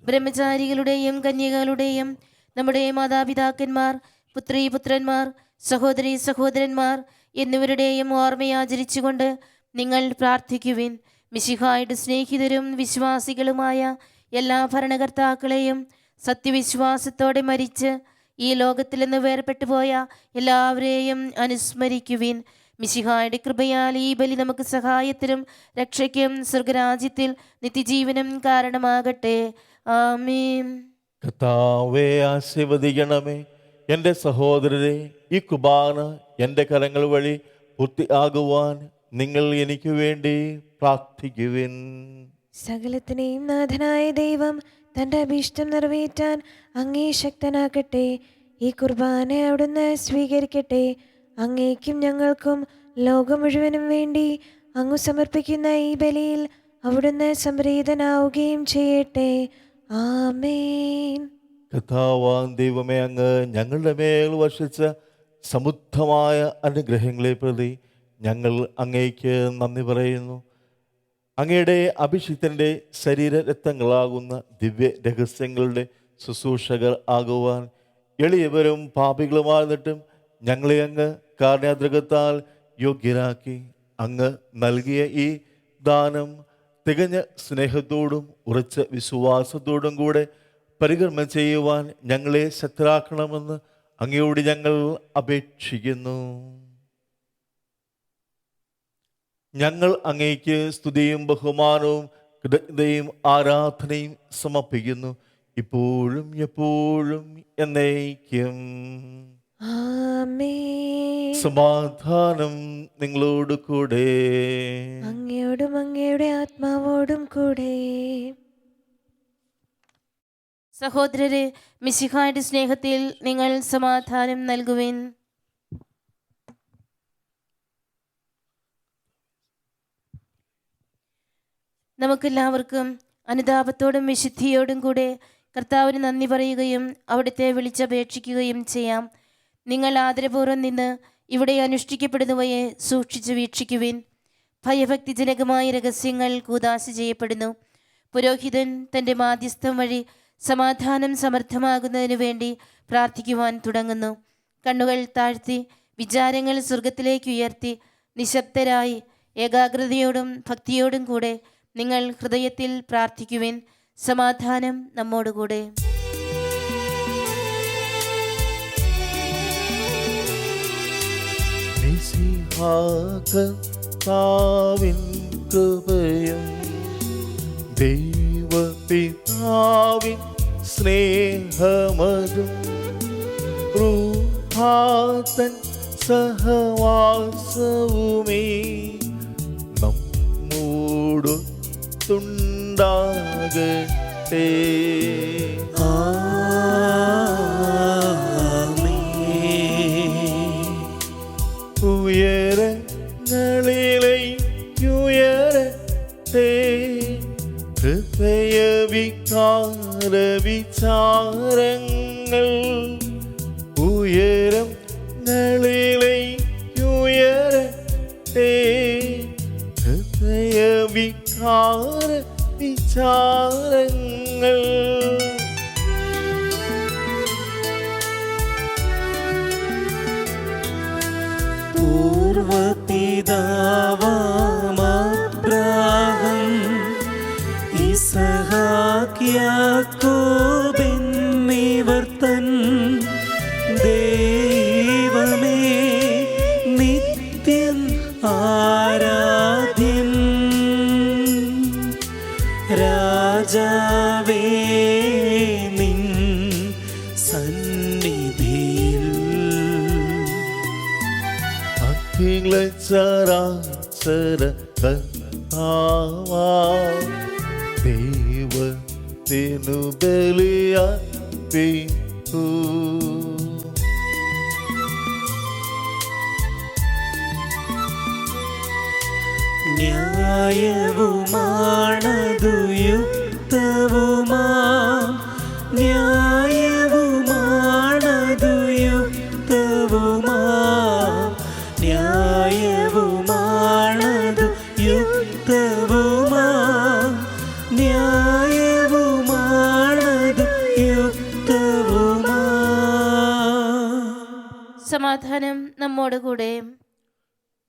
ബ്രഹ്മചാരികളുടെയും കന്യകളുടെയും നമ്മുടെ മാതാപിതാക്കന്മാർ, പുത്രീപുത്രന്മാർ, സഹോദരീ സഹോദരന്മാർ എന്നിവരുടെയും ഓർമ്മയാചരിച്ചുകൊണ്ട് നിങ്ങൾ പ്രാർത്ഥിക്കുവിൻ. മിശിഹായുടെ സ്നേഹിതരും വിശ്വാസികളുമായ എല്ലാ ഭരണകർത്താക്കളെയും സത്യവിശ്വാസത്തോടെ മരിച്ച് ഈ ലോകത്തിൽ നിന്ന് വേർപെട്ടു പോയ എല്ലാവരെയും അനുസ്മരിക്കുവിൻ. മിശിഹായുടെ കൃപയാൽ ഈ ബലി നമുക്ക് സഹായത്തിനും രക്ഷയ്ക്കും സ്വർഗരാജ്യത്തിൽ നിത്യജീവനും കാരണമാകട്ടെ. ആമേൻ. കർത്താവേ, ആശീർവദിക്കണമേ. എൻ്റെ സഹോദരരെ, ഈ കുർബാന എൻ്റെ കരങ്ങൾ വഴി പൂർത്തിയാകുവാൻ നിങ്ങൾ എനിക്ക് വേണ്ടി പ്രാർത്ഥിക്കുവിൻ. സകലത്തിനെയും നാഥനായ ദൈവം തൻ്റെ അഭീഷ്ടം നിറവേറ്റാൻ അങ്ങേ ശക്തനാക്കട്ടെ. ഈ കുർബാന അവിടുന്ന് സ്വീകരിക്കട്ടെ. അങ്ങേക്കും ഞങ്ങൾക്കും ലോകം മുഴുവനും വേണ്ടി അങ്ങ് സമർപ്പിക്കുന്ന ഈ ബലിയിൽ അവിടുന്ന് സംപ്രീതനാവുകയും ചെയ്യട്ടെ. ആമേൻ. കർത്താവാം ദൈവമേ, അങ്ങ് ഞങ്ങളുടെ മേൽ വർഷിച്ച സമൃദ്ധമായ അനുഗ്രഹങ്ങളെ പ്രതി ഞങ്ങൾ അങ്ങേക്ക് നന്ദി പറയുന്നു. അങ്ങയുടെ അഭിഷിക്തൻ്റെ ശരീരരക്തങ്ങളാകുന്ന ദിവ്യ രഹസ്യങ്ങളുടെ ശുശ്രൂഷകർ ആകുവാൻ എളിയവരും പാപികളുമായിരുന്നിട്ടും ഞങ്ങളെ അങ്ങ് കാരുണ്യാദ്രകത്താൽ യോഗ്യരാക്കി. അങ്ങ് നൽകിയ ഈ ദാനം തികഞ്ഞ സ്നേഹത്തോടും ഉറച്ച വിശ്വാസത്തോടും കൂടെ പരികർമ്മം ചെയ്യുവാൻ ഞങ്ങളെ ശക്തരാക്കണമെന്ന് അങ്ങയോട് ഞങ്ങൾ അപേക്ഷിക്കുന്നു. ഞങ്ങൾ അങ്ങേക്ക് സ്തുതിയും ബഹുമാനവും കൃതജ്ഞതയും ആരാധനയും സമർപ്പിക്കുന്നു, ഇപ്പോഴും എപ്പോഴും എന്നേക്കും. ആമേൻ. സമാധാനം നിങ്ങളോട് കൂടെ. അങ്ങയോടും അങ്ങയുടെ ആത്മാവോടും കൂടെ. സഹോദരരെ, മിശിഹായുടെ സ്നേഹത്തിൽ നിങ്ങൾ സമാധാനം നൽകുവിൻ. നമുക്കെല്ലാവർക്കും അനുതാപത്തോടും വിശുദ്ധിയോടും കൂടെ കർത്താവിന് നന്ദി പറയുകയും അവിടുത്തെ വിളിച്ചപേക്ഷിക്കുകയും ചെയ്യാം. നിങ്ങൾ ആദരപൂർവ്വം നിന്ന് ഇവിടെ അനുഷ്ഠിക്കപ്പെടുന്നവയെ സൂക്ഷിച്ചു വീക്ഷിക്കുവിൻ. ഭയഭക്തിജനകമായ രഹസ്യങ്ങൾ കൂദാശ ചെയ്യപ്പെടുന്നു. പുരോഹിതൻ തൻ്റെ മാധ്യസ്ഥം വഴി സമാധാനം സമർത്ഥമാകുന്നതിനു വേണ്ടി പ്രാർത്ഥിക്കുവാൻ തുടങ്ങുന്നു. കണ്ണുകൾ താഴ്ത്തി വിചാരങ്ങൾ സ്വർഗത്തിലേക്ക് ഉയർത്തി നിശബ്ദരായി ഏകാഗ്രതയോടും ഭക്തിയോടും കൂടെ നിങ്ങൾ ഹൃദയത്തിൽ പ്രാർത്ഥിക്കുവിൻ. സമാധാനം നമ്മോടുകൂടെ. കർത്താവിൻ കൃപയും ദൈവപിതാവിൻ സ്നേഹമതും റൂഹാതൻ സഹവാസവുമേ നമ്മോടൊത്തുണ്ടാകട്ടെ. ഉയരങ്ങളിലേക്കുയരട്ടെ ഹൃദയവികാര വിചാരങ്ങൾ. ഉയരങ്ങളിലേക്കുയരട്ടെ ഹൃദയവികാര വിചാരങ്ങൾ. പൂർവപിതാവാമബ്രാഹം ഇസഹാക്ക് യാക്കോബ് എന്നിവർ തൻ ദൈവമേ നിത്യം ആരാധ്യൻ. രാജാവേ നിൻ സന്നിധിയിൽ അഖിലചരാചര കർത്താവാ ദൈവത്തിനു ബലിയർപ്പിക്കൂ. ന്യായവുമാണതു യുക്തവുമാം ന്യായവുമാണതു യുക്തവുമാം ന്യായവുമാണതു യുക്തവുമാം ന്യായവുമാണതു യുക്തവുമാം. സമാധാനം നമ്മോടുകൂടെ.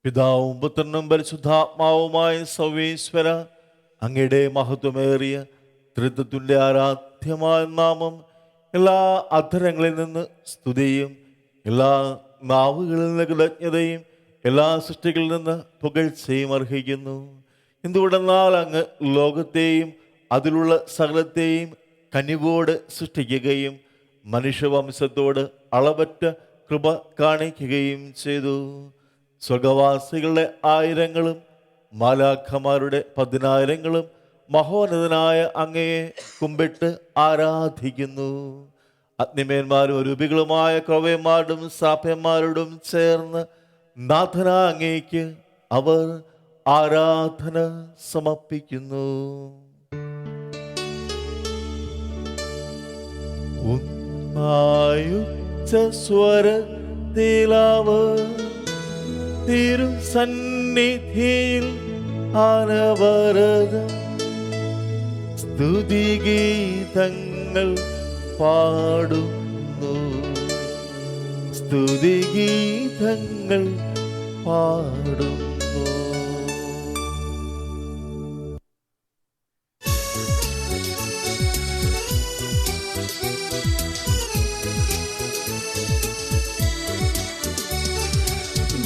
പിതാവും പുത്രനും പരിശുദ്ധാത്മാവുമായ സർവേശ്വര, അങ്ങയുടെ മഹത്വമേറിയ ത്രിത്വത്തിന്റെ ആരാധ്യമായ നാമം എല്ലാ അധരങ്ങളിൽ നിന്ന് സ്തുതിയും എല്ലാ നാവുകളിൽ നിന്ന് കൃതജ്ഞതയും എല്ലാ സൃഷ്ടികളിൽ നിന്ന് പുകഴ്ചയും അർഹിക്കുന്നു. എന്തുകൊണ്ടെന്നാൽ അങ്ങ് ലോകത്തെയും അതിലുള്ള സകലത്തെയും കനിവോട് സൃഷ്ടിക്കുകയും മനുഷ്യവംശത്തോട് അളവറ്റ കൃപ കാണിക്കുകയും ചെയ്തു. സ്വർഗവാസികളുടെ ആയിരങ്ങളും മാലാഖമാരുടെ 10,000ങ്ങളും മഹോന്നതനായ അങ്ങയെ കുമ്പിട്ട് ആരാധിക്കുന്നു. അഗ്നിമേന്മാരും രൂപികളുമായ ക്രൗവ്യന്മാരോടും സാഭ്യന്മാരോടും ചേർന്ന് നാഥനാ അങ്ങേക്ക് അവർ ആരാധന സമർപ്പിക്കുന്നു. ഉന്നായുച്ച സ്വരത്തിലവർ തിരുസന്നിധിയിൽ അനവരതം സ്തുതിഗീതങ്ങൾ പാടുന്നു. സ്തുതിഗീതങ്ങൾ പാടുന്നു.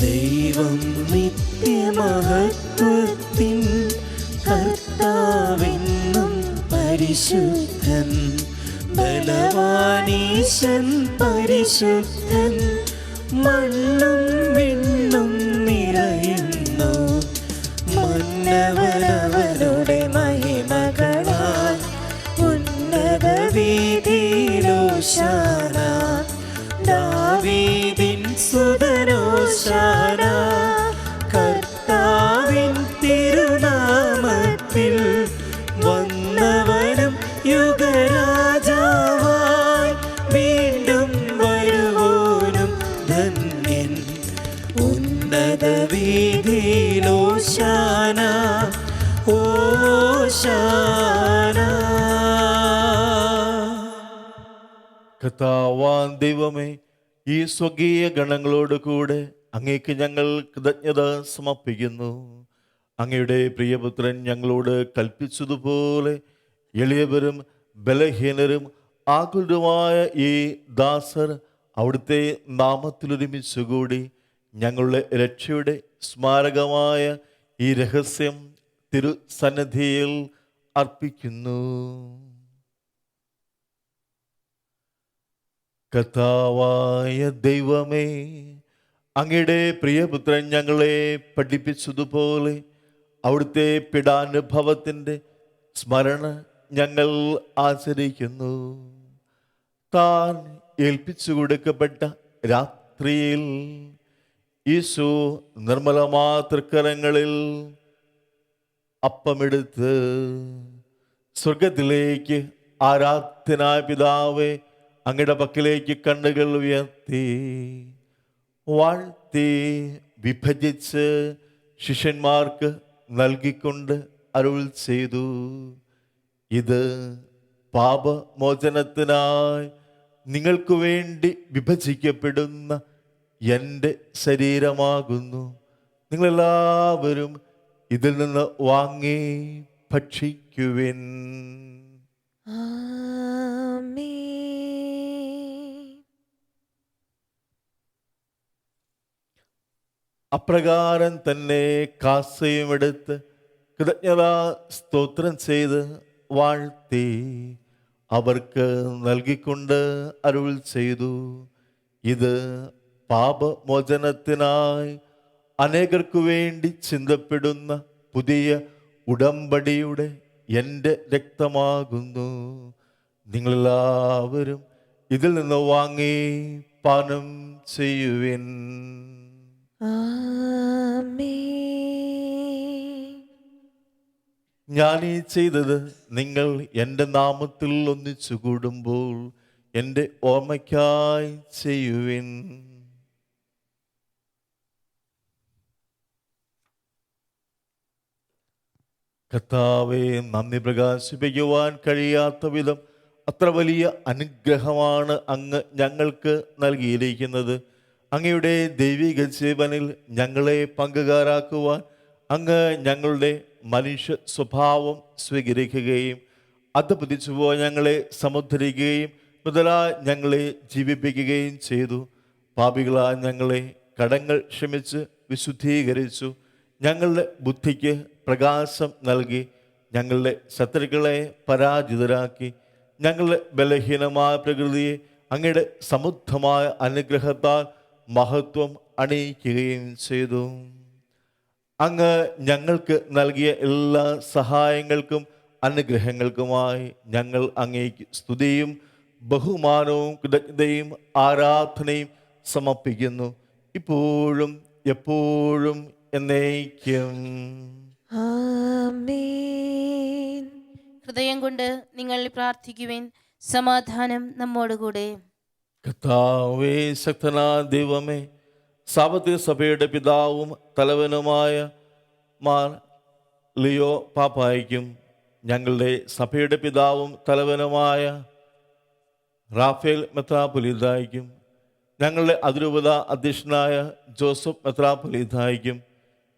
ദൈവം നിത്യമഹത്വത്തിൻ കർത്താവെന്നും പരിശുദ്ധൻ. ബലവാനീശൻ പരിശുദ്ധൻ. മണ്ണും വിണ്ണും നിറയുന്നു മന്നവനവനുടെ മഹിമകളാൽ. ഉന്നത വീതിയിലോശാന ദാവീദിൻ സുതനോശാന. കർത്താവിൻ തിരുനാമത്തിൽ വന്നവനും യുഗരാജാവായി വീണ്ടും വരുവോനും ധന്യൻ. ഉന്നത വീതിയിലോശാന ഓശാന. കർത്താവാൻ ദൈവമേ, ഈ സ്വകീയ ഗണങ്ങളോട് കൂടെ അങ്ങേക്ക് ഞങ്ങൾ കൃതജ്ഞത സമർപ്പിക്കുന്നു. അങ്ങയുടെ പ്രിയപുത്രൻ ഞങ്ങളോട് കൽപ്പിച്ചതുപോലെ എളിയവരും ബലഹീനരും ആകുലരുമായ ഈ ദാസർ അവിടുത്തെ നാമത്തിലൊരുമിച്ചുകൂടി ഞങ്ങളുടെ രക്ഷയുടെ സ്മാരകമായ ഈ രഹസ്യം തിരുസന്നിധിയിൽ അർപ്പിക്കുന്നു. കർത്താവായ ദൈവമേ, അങ്ങയുടെ പ്രിയപുത്രൻ ഞങ്ങളെ പഠിപ്പിച്ചതുപോലെ അവിടുത്തെ പീഡാനുഭവത്തിൻ്റെ സ്മരണ ഞങ്ങൾ ആചരിക്കുന്നു. താൻ ഏൽപ്പിച്ചു കൊടുക്കപ്പെട്ട രാത്രിയിൽ യേശു നിർമ്മലമാ തൃക്കരങ്ങളിൽ അപ്പമെടുത്ത് സ്വർഗത്തിലേക്ക് ആരാധ്യനായ പിതാവേ അങ്ങയുടെ പക്കലേക്ക് കണ്ണുകൾ ഉയർത്തി വാഴ്ത്തി വിഭജിച്ച് ശിഷ്യന്മാർക്ക് നൽകിക്കൊണ്ട് അരുൾ ചെയ്തു, ഇത് പാപമോചനത്തിനായി നിങ്ങൾക്ക് വേണ്ടി വിഭജിക്കപ്പെടുന്ന എൻ്റെ ശരീരമാകുന്നു. നിങ്ങളെല്ലാവരും ഇതിൽ നിന്ന് വാങ്ങി ഭക്ഷിക്കുവിൻ. ആമേൻ. അപ്രകാരം തന്നെ കാസയും എടുത്ത് കൃതജ്ഞതാ സ്തോത്രം ചെയ്ത് വാഴ്ത്തി അവർക്ക് നൽകിക്കൊണ്ട് അരുൾ ചെയ്തു, ഇത് പാപമോചനത്തിനായി അനേകർക്കു വേണ്ടി ചിന്തപ്പെടുന്ന പുതിയ ഉടമ്പടിയുടെ എൻ്റെ രക്തമാകുന്നു. നിങ്ങളെല്ലാവരും ഇതിൽ നിന്ന് വാങ്ങി പാനം ചെയ്യുവിൻ. ഞാനീ ചെയ്തത് നിങ്ങൾ എൻ്റെ നാമത്തിൽ ഒന്നിച്ചു കൂടുമ്പോൾ എൻ്റെ ഓർമ്മയ്ക്കായി ചെയ്യുവിൻ. കർത്താവേ, നന്ദി പ്രകാശിപ്പിക്കുവാൻ കഴിയാത്ത വിധം അത്ര വലിയ അനുഗ്രഹമാണ് അങ്ങ് ഞങ്ങൾക്ക് നൽകിയിരിക്കുന്നത്. അങ്ങയുടെ ദൈവിക ജീവനിൽ ഞങ്ങളെ പങ്കുകാരാക്കുവാൻ അങ്ങ് ഞങ്ങളുടെ മനുഷ്യ സ്വഭാവം സ്വീകരിക്കുകയും അധപതിച്ചുപോയ ഞങ്ങളെ സമുദ്ധരിക്കുകയും മുതലായി ഞങ്ങളെ ജീവിപ്പിക്കുകയും ചെയ്തു. പാപികളായ ഞങ്ങളെ കടങ്ങൾ ക്ഷമിച്ച് വിശുദ്ധീകരിച്ചു. ഞങ്ങളുടെ ബുദ്ധിക്ക് പ്രകാശം നൽകി ഞങ്ങളുടെ ശത്രുക്കളെ പരാജിതരാക്കി. ഞങ്ങളുടെ ബലഹീനമായ പ്രകൃതിയെ അങ്ങയുടെ സമുദ്ധമായ അനുഗ്രഹത്താൽ മഹത്വം അണിയിക്കുകയും ചെയ്തു. അങ്ങ് ഞങ്ങൾക്ക് നൽകിയ എല്ലാ സഹായങ്ങൾക്കും അനുഗ്രഹങ്ങൾക്കുമായി ഞങ്ങൾ അങ്ങേക്ക് സ്തുതിയും ബഹുമാനവും കൃതജ്ഞതയും ആരാധനയും സമർപ്പിക്കുന്നു, ഇപ്പോഴും എപ്പോഴും എന്നേക്കും. ആമേൻ. ഹൃദയം കൊണ്ട് നിങ്ങൾ പ്രാർത്ഥിക്കുവിൻ. സമാധാനം നമ്മോടുകൂടെ. കർത്താവേ, ശക്തനായ ദൈവമേ, സാർവത്രിക സഭയുടെ പിതാവും തലവനുമായ മാർ ലിയോ പാപ്പായ്ക്കും ഞങ്ങളുടെ സഭയുടെ പിതാവും തലവനുമായ റാഫേൽ മെത്രാപ്പൊലീത്തായ്ക്കും ഞങ്ങളുടെ അതിരൂപത അധ്യക്ഷനായ ജോസഫ് മെത്രാപ്പൊലീത്തായ്ക്കും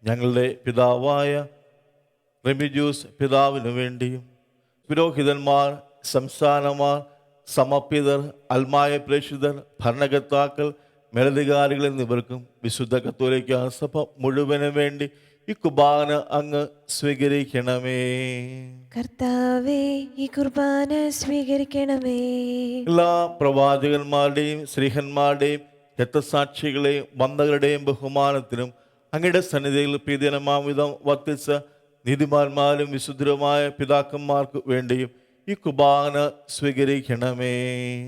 ഞങ്ങളുടെ പിതാവായ റെമിജൂസ് പിതാവിനു വേണ്ടിയും പുരോഹിതന്മാർ, സംസ്ഥാനമാർ, സമർപ്പിതർ, അൽമായ പ്രേക്ഷിതർ, ഭരണകർത്താക്കൾ, മേലധികാരികൾ എന്നിവർക്കും വിശുദ്ധ കത്തോലിക്ക സഭ മുഴുവനും വേണ്ടി ഈ കുർബാന അങ്ങ് സ്വീകരിക്കണമേ. കർത്താവേ, ഈ കുർബാന സ്വീകരിക്കണമേ. എല്ലാ പ്രവാചകന്മാരുടെയും ശ്രീഹന്മാരുടെയും രക്തസാക്ഷികളെയും വന്ദകരുടെയും ബഹുമാനത്തിനും അങ്ങയുടെ സന്നിധിയിൽ പ്രീതികരമാംവിധം വർത്തിച്ച നീതിമാന്മാരും വിശുദ്ധരുമായ പിതാക്കന്മാർക്ക് വേണ്ടിയും ഈ കുർബാന സ്വീകരിക്കണമേ.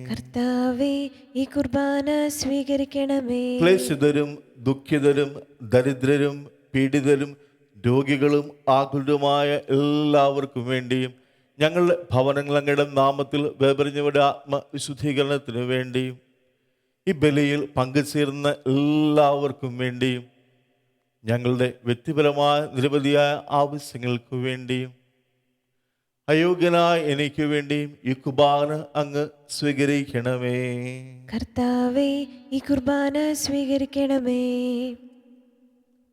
കർത്താവേ, ഈ കുർബാന സ്വീകരിക്കണമേ. ക്ലേശിതരും ദുഃഖിതരും ദരിദ്രരും പീഡിതരും രോഗികളും ആകുലരുമായ എല്ലാവർക്കും വേണ്ടിയും ഞങ്ങളുടെ ഭവനങ്ങൾ അങ്ങയുടെ നാമത്തിൽ വേപരിഞ്ഞവരുടെ ആത്മവിശുദ്ധീകരണത്തിനു വേണ്ടിയും ഈ ബലിയിൽ പങ്കുചേർന്ന എല്ലാവർക്കും വേണ്ടിയും ഞങ്ങളുടെ വ്യക്തിപരമായ നിരവധിയായ ആവശ്യങ്ങൾക്ക് വേണ്ടിയും അയോഗ്യനായ എനിക്ക് വേണ്ടിയും ഈ കുർബാന അങ്ങ് സ്വീകരിക്കണമേ. കർത്താവേ, ഈ കുർബാന സ്വീകരിക്കണമേ.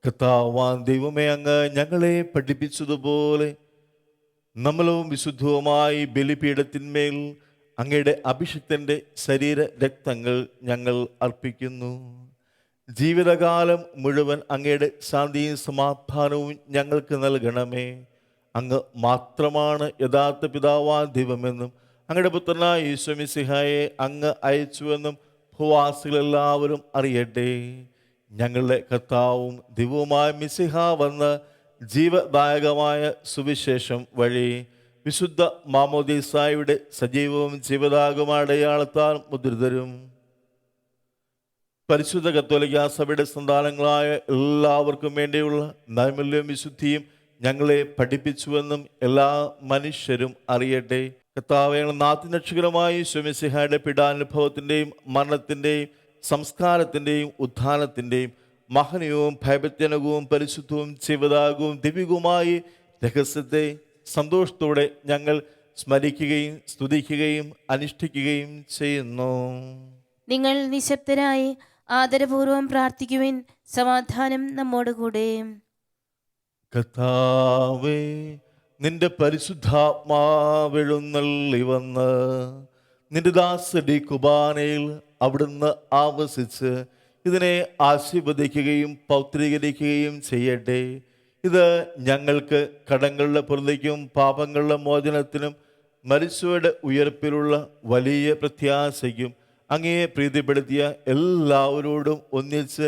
കർത്താവാൻ ദൈവമേ, അങ്ങ് ഞങ്ങളെ പഠിപ്പിച്ചതുപോലെ നമ്മളും വിശുദ്ധവുമായി ബലിപീഠത്തിന്മേൽ അങ്ങയുടെ അഭിഷിക്തൻ്റെ ശരീര രക്തങ്ങൾ ഞങ്ങൾ അർപ്പിക്കുന്നു. ജീവിതകാലം മുഴുവൻ അങ്ങയുടെ ശാന്തിയും സമാധാനവും ഞങ്ങൾക്ക് നൽകണമേ. അങ്ങ് മാത്രമാണ് യഥാർത്ഥ പിതാവാൻ ദൈവമെന്നും അങ്ങയുടെ പുത്രനായ യേശു മിശിഹായെ അങ്ങ് അയച്ചുവെന്നും ഭൂവാസികളെല്ലാവരും അറിയട്ടെ. ഞങ്ങളുടെ കർത്താവും ദൈവവുമായ മിശിഹ വന്ന് ജീവദായകമായ സുവിശേഷം വഴി വിശുദ്ധ മാമോദീസായുടെ സജീവവും ജീവദായകമായ അടയാളത്താൽ മുദ്രിതരും പരിശുദ്ധ കത്തോലിക്കാ സഭയുടെ സന്താനങ്ങളായ എല്ലാവർക്കും വേണ്ടിയുള്ള നൈർമല്യവും വിശുദ്ധിയും ഞങ്ങളെ പഠിപ്പിച്ചുവെന്നും എല്ലാ മനുഷ്യരും അറിയട്ടെ. കർത്താവേ, നാഥനക്ഷകരമായി ശമിശിഹായുടെ പീഡാനുഭവത്തിൻ്റെയും മരണത്തിൻ്റെയും സംസ്കാരത്തിൻ്റെയും ഉത്ഥാനത്തിൻ്റെയും മഹനീയവും ഭയഭക്തിജനകവും പരിശുദ്ധവും ജീവദായകവും ദിവ്യവുമായി രഹസ്യത്തെ സന്തോഷത്തോടെ ഞങ്ങൾ സ്മരിക്കുകയും സ്തുതിക്കുകയും അനുഷ്ഠിക്കുകയും ചെയ്യുന്നു. നിങ്ങൾ നിശബ്ദരായി ആദരപൂർവം പ്രാർത്ഥിക്കുവിൻ. സമാധാനം നമ്മോടുകൂടെ. കർത്താവേ, നിന്റെ പരിശുദ്ധാത്മാവെഴുന്നള്ളി വന്ന് നിന്റെ ദാസടി കുർബാനയിൽ അവിടുന്ന് ആവസിച്ച് ഇതിനെ ആശീർവദിക്കുകയും പൗത്രീകരിക്കുകയും ചെയ്യട്ടെ. ഇത് ഞങ്ങൾക്ക് കടങ്ങളുടെ പ്രതിക്കും പാപങ്ങളുടെ മോചനത്തിനും മരിച്ചവരുടെ ഉയർപ്പിലുള്ള വലിയ പ്രത്യാശയ്ക്കും അങ്ങയെ പ്രീതിപ്പെടുത്തിയ എല്ലാവരോടും ഒന്നിച്ച്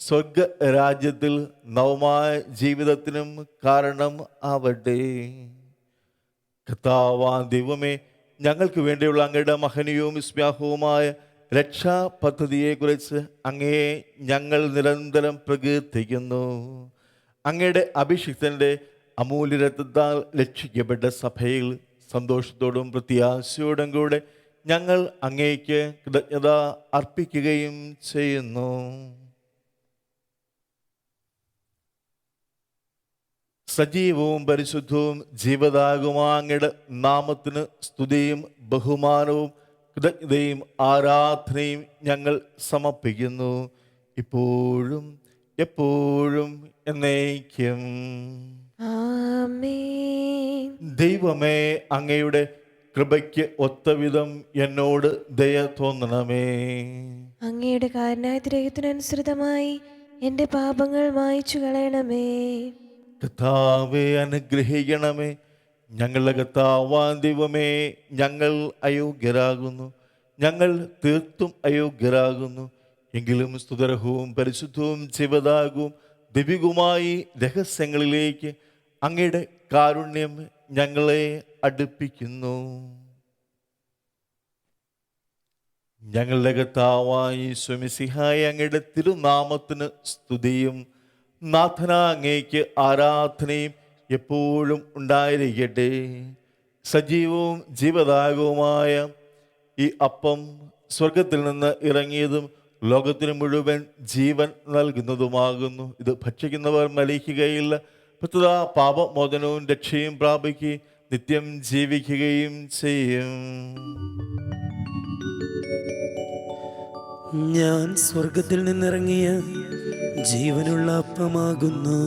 സ്വർഗ രാജ്യത്തിൽ നവമായ ജീവിതത്തിനും കാരണം ആവട്ടെ. കർത്താവാം ദൈവമേ, ഞങ്ങൾക്ക് വേണ്ടിയുള്ള അങ്ങയുടെ മഹനീയവും വിസ്മയാഹവുമായ രക്ഷാ പദ്ധതിയെക്കുറിച്ച് അങ്ങയെ ഞങ്ങൾ നിരന്തരം പ്രകീർത്തിക്കുന്നു. അങ്ങയുടെ അഭിഷിക്തൻ്റെ അമൂല്യ രക്തത്താൽ രക്ഷിക്കപ്പെട്ട സഭയിൽ സന്തോഷത്തോടും പ്രത്യാശയോടും കൂടെ ഞങ്ങൾ അങ്ങേക്ക് കൃതജ്ഞത അർപ്പിക്കുകയും ചെയ്യുന്നു. സജീവവും പരിശുദ്ധവും ജീവദായകവുമായ അങ്ങയുടെ നാമത്തിന് സ്തുതിയും ബഹുമാനവും കൃതജ്ഞതയും ആരാധനയും ഞങ്ങൾ സമർപ്പിക്കുന്നു, ഇപ്പോഴും എപ്പോഴും എന്നേക്കും. ആമേൻ. ദൈവമേ, അങ്ങയുടെ കൃപയ്ക്ക് ഒത്തവിധം എന്നോട് ദയ തോന്നണമേ. അങ്ങയുടെ കാരുണ്യത്തിനനുസൃതമായി എൻ്റെ പാപങ്ങൾ മായ്ച്ചു കളയണമേ. കർത്താവേ, അനുഗ്രഹിക്കണമേ. ഞങ്ങളുടെ കർത്താവാം ദൈവമേ, ഞങ്ങൾ അയോഗ്യരാകുന്നു, ഞങ്ങൾ തീർത്തും അയോഗ്യരാകുന്നു. എങ്കിലും സ്തുതർഹവും പരിശുദ്ധവും ജീവദായകവും ദിവ്യവുമായി രഹസ്യങ്ങളിലേക്ക് അങ്ങയുടെ കാരുണ്യം ഞങ്ങളെ അടുപ്പിക്കുന്നു. ഞങ്ങളുടെ കർത്താവായ ഈശോമിശിഹായ അങ്ങയുടെ തിരുനാമത്തിന് സ്തുതിയും നാഥനാ അങ്ങേക്ക് ആരാധനയും എപ്പോഴും ഉണ്ടായിരിക്കട്ടെ. സജീവവും ജീവദായകവുമായ ഈ അപ്പം സ്വർഗത്തിൽ നിന്ന് ഇറങ്ങിയതും ലോകത്തിന് മുഴുവൻ ജീവൻ നൽകുന്നതുമാകുന്നു. ഇത് ഭക്ഷിക്കുന്നവർ മലിക്കുകയില്ല, പ്രത്യുത പാപമോചനവും രക്ഷയും പ്രാപിക്കുകയും നിത്യം ജീവിക്കുകയും ചെയ്യും. ഞാൻ സ്വർഗത്തിൽ നിന്നിറങ്ങിയ ജീവനുള്ള അപ്പമാകുന്നു.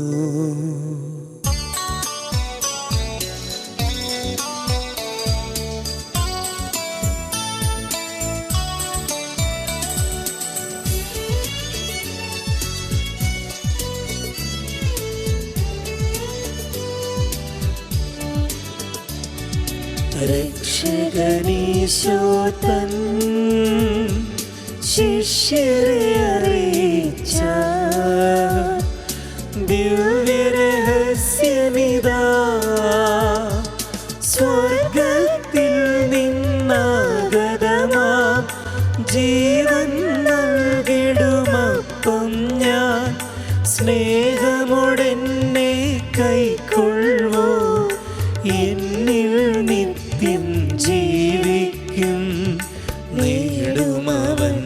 രക്ഷകനീശോ തൻ ശിഷ്യരെ അറിയിച്ച ദിവ്യരഹസ്യമിതാ, സ്വർഗത്തിൽ നിന്നാഗതമാം ജീവൻ നൽകിടുമപ്പം ഞാൻ സ്നേഹമോടെന്നെ കൈക്കൊള്ളുവോ, എന്നിൽ നിത്യം ജീവിക്കും, നേടുമവൻ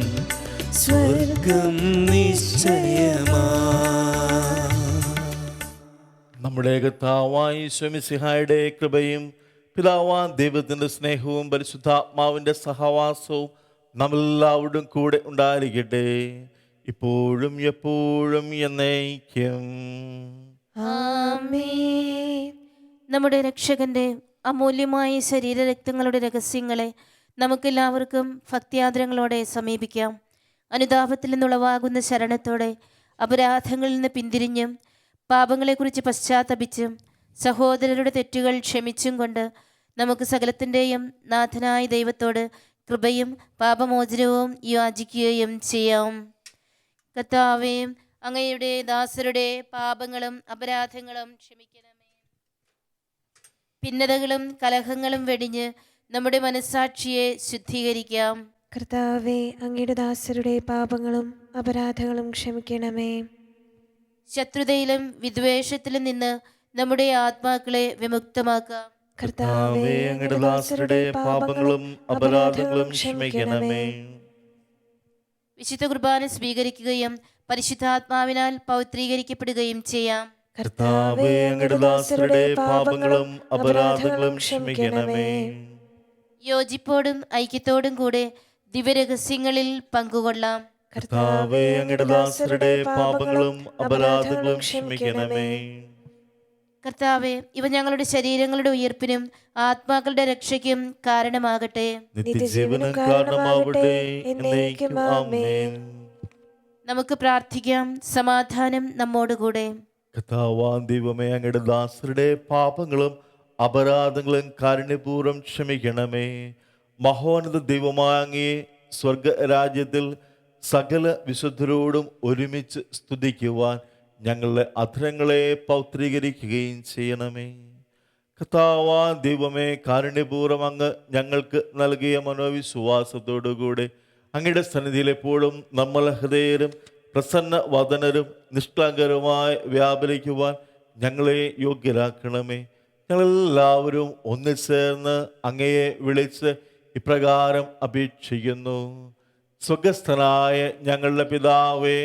സ്വർഗം നിശ്ചയമാ. നമ്മുടെ കർത്താവായ ഈശോമിശിഹായുടെ കൃപയും പിതാവാം ദൈവത്തിൻ്റെ സ്നേഹവും പരിശുദ്ധാത്മാവിൻ്റെ സഹവാസവും നമ്മളെല്ലാവരും കൂടെ ഉണ്ടായിരിക്കട്ടെ, ഇപ്പോഴും എപ്പോഴും എന്നേക്കും. ആമേൻ. നമ്മുടെ രക്ഷകന്റെ അമൂല്യമായ ശരീരരക്തങ്ങളുടെ രഹസ്യങ്ങളെ നമുക്കെല്ലാവർക്കും ഭക്തിയാദരങ്ങളോടെ സമീപിക്കാം. അനുതാപത്തിൽ നിന്നുളവാകുന്ന ശരണത്തോടെ അപരാധങ്ങളിൽ നിന്ന് പിന്തിരിഞ്ഞും പാപങ്ങളെക്കുറിച്ച് പശ്ചാത്തപിച്ചും സഹോദരരുടെ തെറ്റുകൾ ക്ഷമിച്ചും കൊണ്ട് നമുക്ക് സകലത്തിൻ്റെയും നാഥനായ ദൈവത്തോട് കൃപയും പാപമോചനവും യാചിക്കുകയും ചെയ്യാം. കർത്താവേ, അങ്ങയുടെ ദാസരുടെ പാപങ്ങളും അപരാധങ്ങളും ക്ഷമിക്കണമേ. ഭിന്നതകളും കലഹങ്ങളും വെടിഞ്ഞ് നമ്മുടെ മനസ്സാക്ഷിയെ ശുദ്ധീകരിക്കാം. കർത്താവെ, അങ്ങയുടെ ദാസരുടെ പാപങ്ങളും അപരാധങ്ങളും ക്ഷമിക്കണമേ. ശത്രുതയിലും വിദ്വേഷത്തിലും നിന്ന് നമ്മുടെ ആത്മാക്കളെ വിമുക്തമാക്കാം. കർത്താവേ, അങ്ങയുടെ ദാസരുടെ പാപങ്ങളും അപരാധങ്ങളും ക്ഷമിക്കണമേ. വിശുദ്ധ കുർബാന സ്വീകരിക്കുകയും പരിശുദ്ധാത്മാവിനാൽ പൗത്രീകരിക്കപ്പെടുകയും ചെയ്യാം. കർത്താവേ, അങ്ങയുടെ ദാസരുടെ പാപങ്ങളും അപരാധങ്ങളും ക്ഷമിക്കണമേ. യോജിപ്പോടും ഐക്യത്തോടും കൂടെ ദിവ്യരഹസ്യങ്ങളിൽ പങ്കുകൊള്ളാം. കർത്താവേ, അങ്ങയുടെ ദാസരുടെ പാപങ്ങളും അപരാധങ്ങളും ക്ഷമിക്കണമേ. കർത്താവെ, ഇവ ഞങ്ങളുടെ ശരീരങ്ങളുടെ ഉയർപ്പിനും ആത്മാക്കളുടെ രക്ഷയ്ക്കും കാരണമാകട്ടെ. നിത്യജീവനും കാരണമാവട്ടെ. എന്നേക്കും ആമേൻ. നമുക്ക് പ്രാർത്ഥിക്കാം. സമാധാനം നമ്മോടുകൂടെ. കർത്താവാം ദൈവമേ, അങ്ങയുടെ ദാസരുടെ പാപങ്ങളും അപരാധങ്ങളും കാരുണ്യപൂർവ്വം ക്ഷമിക്കണമേ. മഹോന്നത ദൈവമായ അങ്ങയെ സ്വർഗരാജ്യത്തിൽ സകല വിശുദ്ധരോടും ഒരുമിച്ച് സ്തുതിക്കുവാൻ ഞങ്ങളുടെ അധരങ്ങളെ പൗത്രീകരിക്കുകയും ചെയ്യണമേ. കർത്താവാം ദൈവമേ, കാരുണ്യപൂർവ്വം അങ്ങ് ഞങ്ങൾക്ക് നൽകിയ മനോവിശ്വാസത്തോടുകൂടി അങ്ങയുടെ സന്നിധിയിൽ എപ്പോഴും നമ്മൾ ഹൃദയരും പ്രസന്ന വദനരും നിഷ്കളങ്കരുമായി വ്യാപരിക്കുവാൻ ഞങ്ങളെ യോഗ്യരാക്കണമേ. ഞങ്ങളെല്ലാവരും ഒന്നിച്ചേർന്ന് അങ്ങയെ വിളിച്ച് ഇപ്രകാരം അപേക്ഷിക്കുന്നു. സ്വർഗസ്ഥനായ ഞങ്ങളുടെ പിതാവേ,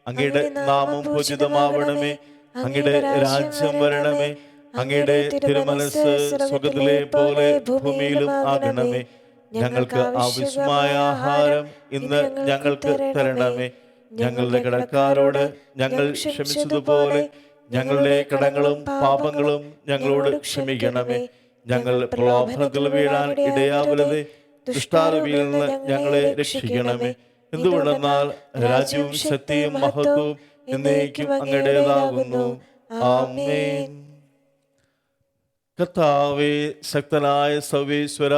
അങ്ങയുടെ നാമം പൂജിതമാവണമേ. അങ്ങയുടെ രാജ്യം വരണമേ. അങ്ങയുടെ തിരുമനസ്സ് സ്വർഗ്ഗത്തിലെ പോലെ ഭൂമിയിലും ആകണമേ. ഞങ്ങൾക്ക് ആവശ്യമായ ആഹാരം ഇന്ന് ഞങ്ങൾക്ക് തരണമേ. ഞങ്ങളുടെ കടക്കാരോട് ഞങ്ങൾ ക്ഷമിച്ചതുപോലെ ഞങ്ങളുടെ കടങ്ങളും പാപങ്ങളും ഞങ്ങളോട് ക്ഷമിക്കണമേ. ഞങ്ങൾ പ്രലോഭനത്തിൽ വീഴാൻ ഇടയാവരുതേ. ദുഷ്ടാരൂപിയിൽ നിന്ന് ഞങ്ങളെ രക്ഷിക്കണമേ. എന്തുകൊണ്ടെന്നാൽ രാജ്യവും ശക്തിയും മഹത്വവും എന്നേക്കും അങ്ങയുടേതാകുന്നു. ആമേൻ. കർത്താവേ, ശക്തനായ സർവേശ്വര,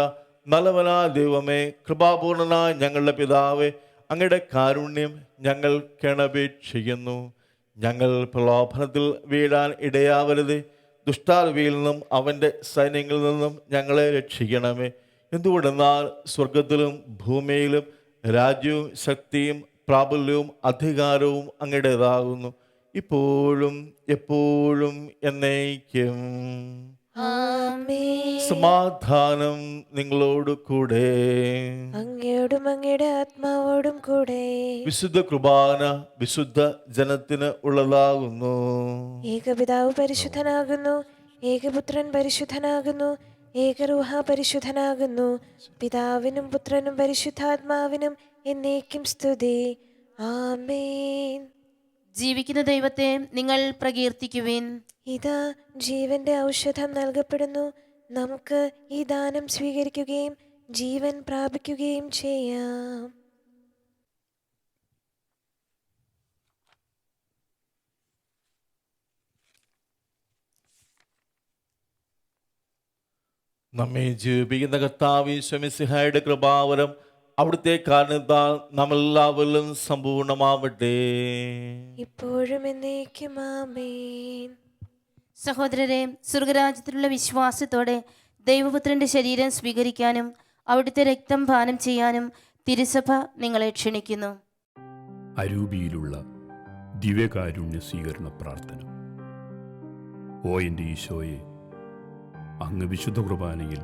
നല്ലവനായ ദൈവമേ, കൃപാപൂർണനായ ഞങ്ങളുടെ പിതാവേ, അങ്ങയുടെ കാരുണ്യം ഞങ്ങൾ കേണപേക്ഷിക്കുന്നു. ഞങ്ങൾ പ്രലോഭനത്തിൽ വീഴാൻ ഇടയാവരുതേ. ദുഷ്ടാരൂപിയിൽ നിന്നും അവൻ്റെ സൈന്യങ്ങളിൽ നിന്നും ഞങ്ങളെ രക്ഷിക്കണമേ. എന്തുകൊണ്ടെന്നാൽ സ്വർഗത്തിലും ഭൂമിയിലും രാജ്യവും ശക്തിയും പ്രാബല്യവും അധികാരവും അങ്ങയുടേതാകുന്നു, ഇപ്പോഴും എപ്പോഴും എന്നേക്കും. സമാധാനം നിങ്ങളോട് കൂടെ. അങ്ങയോടും അങ്ങയുടെ ആത്മാവോടും കൂടെ. വിശുദ്ധ കുർബാന വിശുദ്ധ ജനത്തിന് ഉള്ളതാകുന്നു. ഏകപിതാവ് പരിശുദ്ധനാകുന്നു, ഏകപുത്രൻ പരിശുദ്ധനാകുന്നു, ഏകരൂഹ പരിശുദ്ധനാകുന്നു. പിതാവിനും പുത്രനും പരിശുദ്ധാത്മാവിനും എന്നേക്കും സ്തുതി. ആമേൻ. ജീവിക്കുന്ന ദൈവത്തെ നിങ്ങൾ പ്രകീർത്തിക്കുവിൻ. ഇതാ ജീവന്റെ ഔഷധം നൽകപ്പെടുന്നു. നമുക്ക് ഈ ദാനം സ്വീകരിക്കുകയും ജീവൻ പ്രാപിക്കുകയും ചെയ്യാം. നമ്മെ ജീവിപ്പിക്കുന്ന കർത്താവ് ഈശോ മിശിഹായുടെ കൃപാവരം അവിടുത്തെ കാരണത്താൽ നമ്മളെല്ലാവരിലും സമ്പൂർണ്ണമാവട്ടെ. ഇപ്പോഴും എന്നേക്കും ആമേൻ. സഹോദരരെ, സ്വർഗരാജ്യത്തിലുള്ള വിശ്വാസത്തോടെ ദൈവപുത്രന്റെ ശരീരം സ്വീകരിക്കാനും അവിടുത്തെ രക്തം പാനം ചെയ്യാനും തിരുസഭ നിങ്ങളെ ക്ഷണിക്കുന്നു. അരൂപിയിലുള്ള ദിവ്യകാരുണ്യ സ്വീകരണ പ്രാർത്ഥന. ഓ എൻ്റെ ഈശോയെ, അങ്ങ് വിശുദ്ധ കുർബാനയിൽ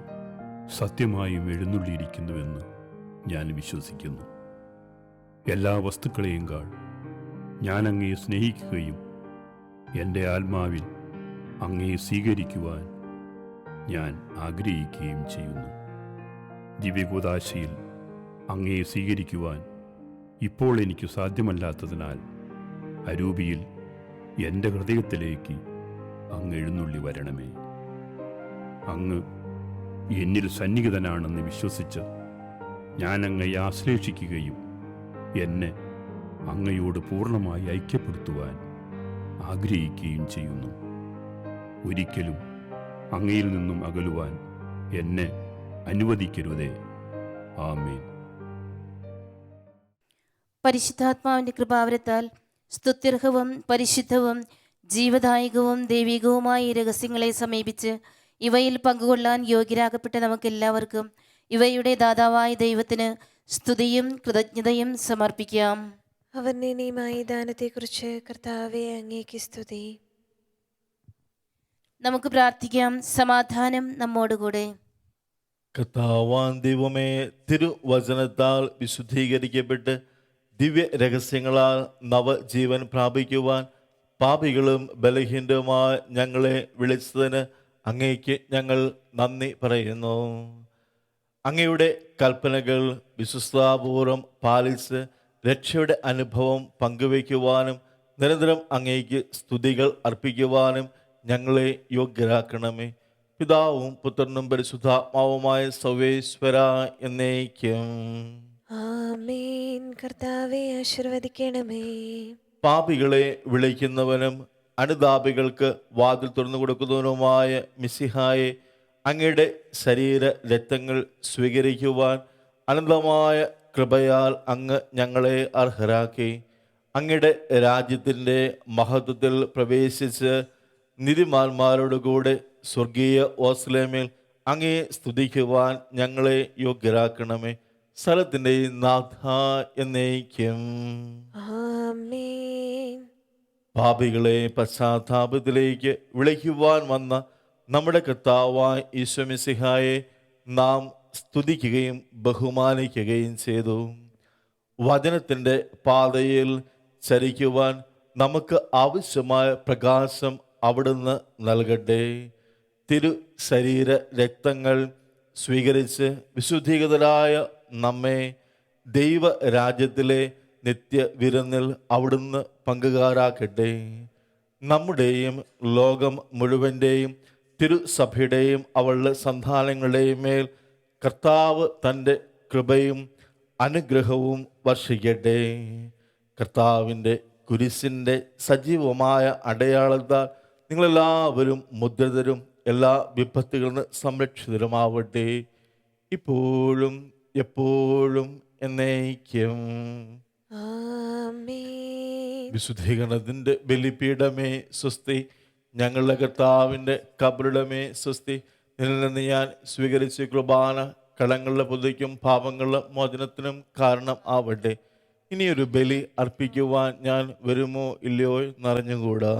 സത്യമായും എഴുന്നള്ളിയിരിക്കുന്നുവെന്ന് ഞാൻ വിശ്വസിക്കുന്നു. എല്ലാ വസ്തുക്കളെയും കാൾ ഞാൻ അങ്ങയെ സ്നേഹിക്കുകയും എൻ്റെ ആത്മാവിൽ അങ്ങയെ സ്വീകരിക്കുവാൻ ഞാൻ ആഗ്രഹിക്കുകയും ചെയ്യുന്നു. ദിവ്യകൂദാശയിൽ അങ്ങയെ സ്വീകരിക്കുവാൻ ഇപ്പോൾ എനിക്ക് സാധ്യമല്ലാത്തതിനാൽ അരൂപിയിൽ എൻ്റെ ഹൃദയത്തിലേക്ക് അങ്ങ് എഴുന്നള്ളി വരണമേ. അങ്ങ് എന്നിൽ സന്നിഹിതനാണെന്ന് വിശ്വസിച്ച് ഞാൻ അങ്ങയെ ആശ്ലേഷിക്കുകയും എന്നെ അങ്ങയോട് പൂർണ്ണമായി ഐക്യപ്പെടുത്തുവാൻ ആഗ്രഹിക്കുകയും ചെയ്യുന്നു. ഒരിക്കലും അങ്ങയിൽ നിന്നും അകലുവാൻ എന്നെ അനുവദിക്കരുതേ. ആമേൻ. പരിശുദ്ധാത്മാവിന്റെ കൃപാവരത്താൽ സ്തുത്യർഹവും പരിശുദ്ധവും ജീവദായകവും ദൈവികവുമായ ഈ രഹസ്യങ്ങളെ സമീപിച്ച് ഇവയിൽ പങ്കുകൊള്ളാൻ യോഗ്യരാകപ്പെട്ട നമുക്കെല്ലാവർക്കും ഇവയുടെ ദാതാവായ ദൈവത്തിന് സ്തുതിയും കൃതജ്ഞതയും സമർപ്പിക്കാം. അവർണ്ണനീയമായ ദാനത്തെക്കുറിച്ച് കർത്താവെ അങ്ങേക്ക് സ്തുതി. നമുക്ക് പ്രാർത്ഥിക്കാം. സമാധാനം നമ്മോടുകൂടെ. കർത്താവാൻ ദൈവമേ, തിരുവചനത്താൽ വിശുദ്ധീകരിക്കപ്പെട്ട് ദിവ്യ രഹസ്യങ്ങളാൽ നവജീവൻ പ്രാപിക്കുവാൻ പാപികളും ബലഹീനരുമായ ഞങ്ങളെ വിളിച്ചതിന് അങ്ങേക്ക് ഞങ്ങൾ നന്ദി പറയുന്നു. അങ്ങയുടെ കൽപ്പനകൾ വിശ്വസ്താപൂർവം പാലിച്ച് രക്ഷയുടെ അനുഭവം പങ്കുവയ്ക്കുവാനും നിരന്തരം അങ്ങേക്ക് സ്തുതികൾ അർപ്പിക്കുവാനും ഞങ്ങളെ യോഗ്യരാക്കണമേ. പിതാവും പുത്രനും പരിശുദ്ധാത്മാവുമായ സർവേശ്വര എന്നേക്കും ആമേൻ. കർത്താവെ ആശീർവദിക്കണമേ. പാപികളെ വിളിക്കുന്നവനും അനുതാപികൾക്ക് വാതിൽ തുറന്നു കൊടുക്കുന്നവനുമായ മിശിഹായെ, അങ്ങയുടെ ശരീര രക്തങ്ങൾ സ്വീകരിക്കുവാൻ അനന്തമായ കൃപയാൽ അങ്ങ് ഞങ്ങളെ അർഹരാക്കി. അങ്ങയുടെ രാജ്യത്തിൻ്റെ മഹത്വത്തിൽ പ്രവേശിച്ച് നീതിമാന്മാരോടുകൂടെ സ്വർഗീയ ഓസ്ലേമിൽ അങ്ങയെ സ്തുതിക്കുവാൻ ഞങ്ങളെ യോഗ്യരാക്കണമേ. സ്ഥലത്തിൻ്റെ നാഥ എന്നേക്കും ആമേൻ. പാപികളെ പശ്ചാത്താപത്തിലേക്ക് വിളിക്കുവാൻ വന്ന നമ്മുടെ കർത്താവായ ഈശോ മിശിഹായെ നാം സ്തുതിക്കുകയും ബഹുമാനിക്കുകയും ചെയ്തു. വചനത്തിൻ്റെ പാതയിൽ ചരിക്കുവാൻ നമുക്ക് ആവശ്യമായ പ്രകാശം അവിടുന്ന് നൽകട്ടെ. തിരു ശരീര രക്തങ്ങൾ സ്വീകരിച്ച് വിശുദ്ധീകൃതരായ നമ്മെ ദൈവരാജ്യത്തിലെ നിത്യവിരുന്നിൽ അവിടുന്ന് പങ്കുകാരാക്കട്ടെ. നമ്മുടെയും ലോകം മുഴുവൻ്റെയും തിരുസഭയുടെയും അവളുടെ സന്താനങ്ങളുടെയും മേൽ കർത്താവ് തൻ്റെ കൃപയും അനുഗ്രഹവും വർഷിക്കട്ടെ. കർത്താവിൻ്റെ കുരിശിൻ്റെ സജീവമായ അടയാളത്താൽ നിങ്ങളെല്ലാവരും മുദ്രിതരും എല്ലാ വിപത്തുകളിൽ നിന്ന് സംരക്ഷിതരുമാവട്ടെ, ഇപ്പോഴും എപ്പോഴും എന്നേക്കും. ആമേൻ. വിശുദ്ധീകരണത്തിൻ്റെ ബലിപീഠമേ സ്വസ്തി, ഞങ്ങളുടെ കർത്താവിൻ്റെ കബറിടമേ സ്വസ്തി. നിന്നിൽ നിന്ന് ഞാൻ സ്വീകരിച്ച കുർബാന കടങ്ങളുടെ പുതുക്കും പാപങ്ങളുടെ മോചനത്തിനും കാരണം ആവട്ടെ. ഇനിയൊരു ബലി അർപ്പിക്കുവാൻ ഞാൻ വരുമോ ഇല്ലയോ എന്നറിഞ്ഞുകൂടാ.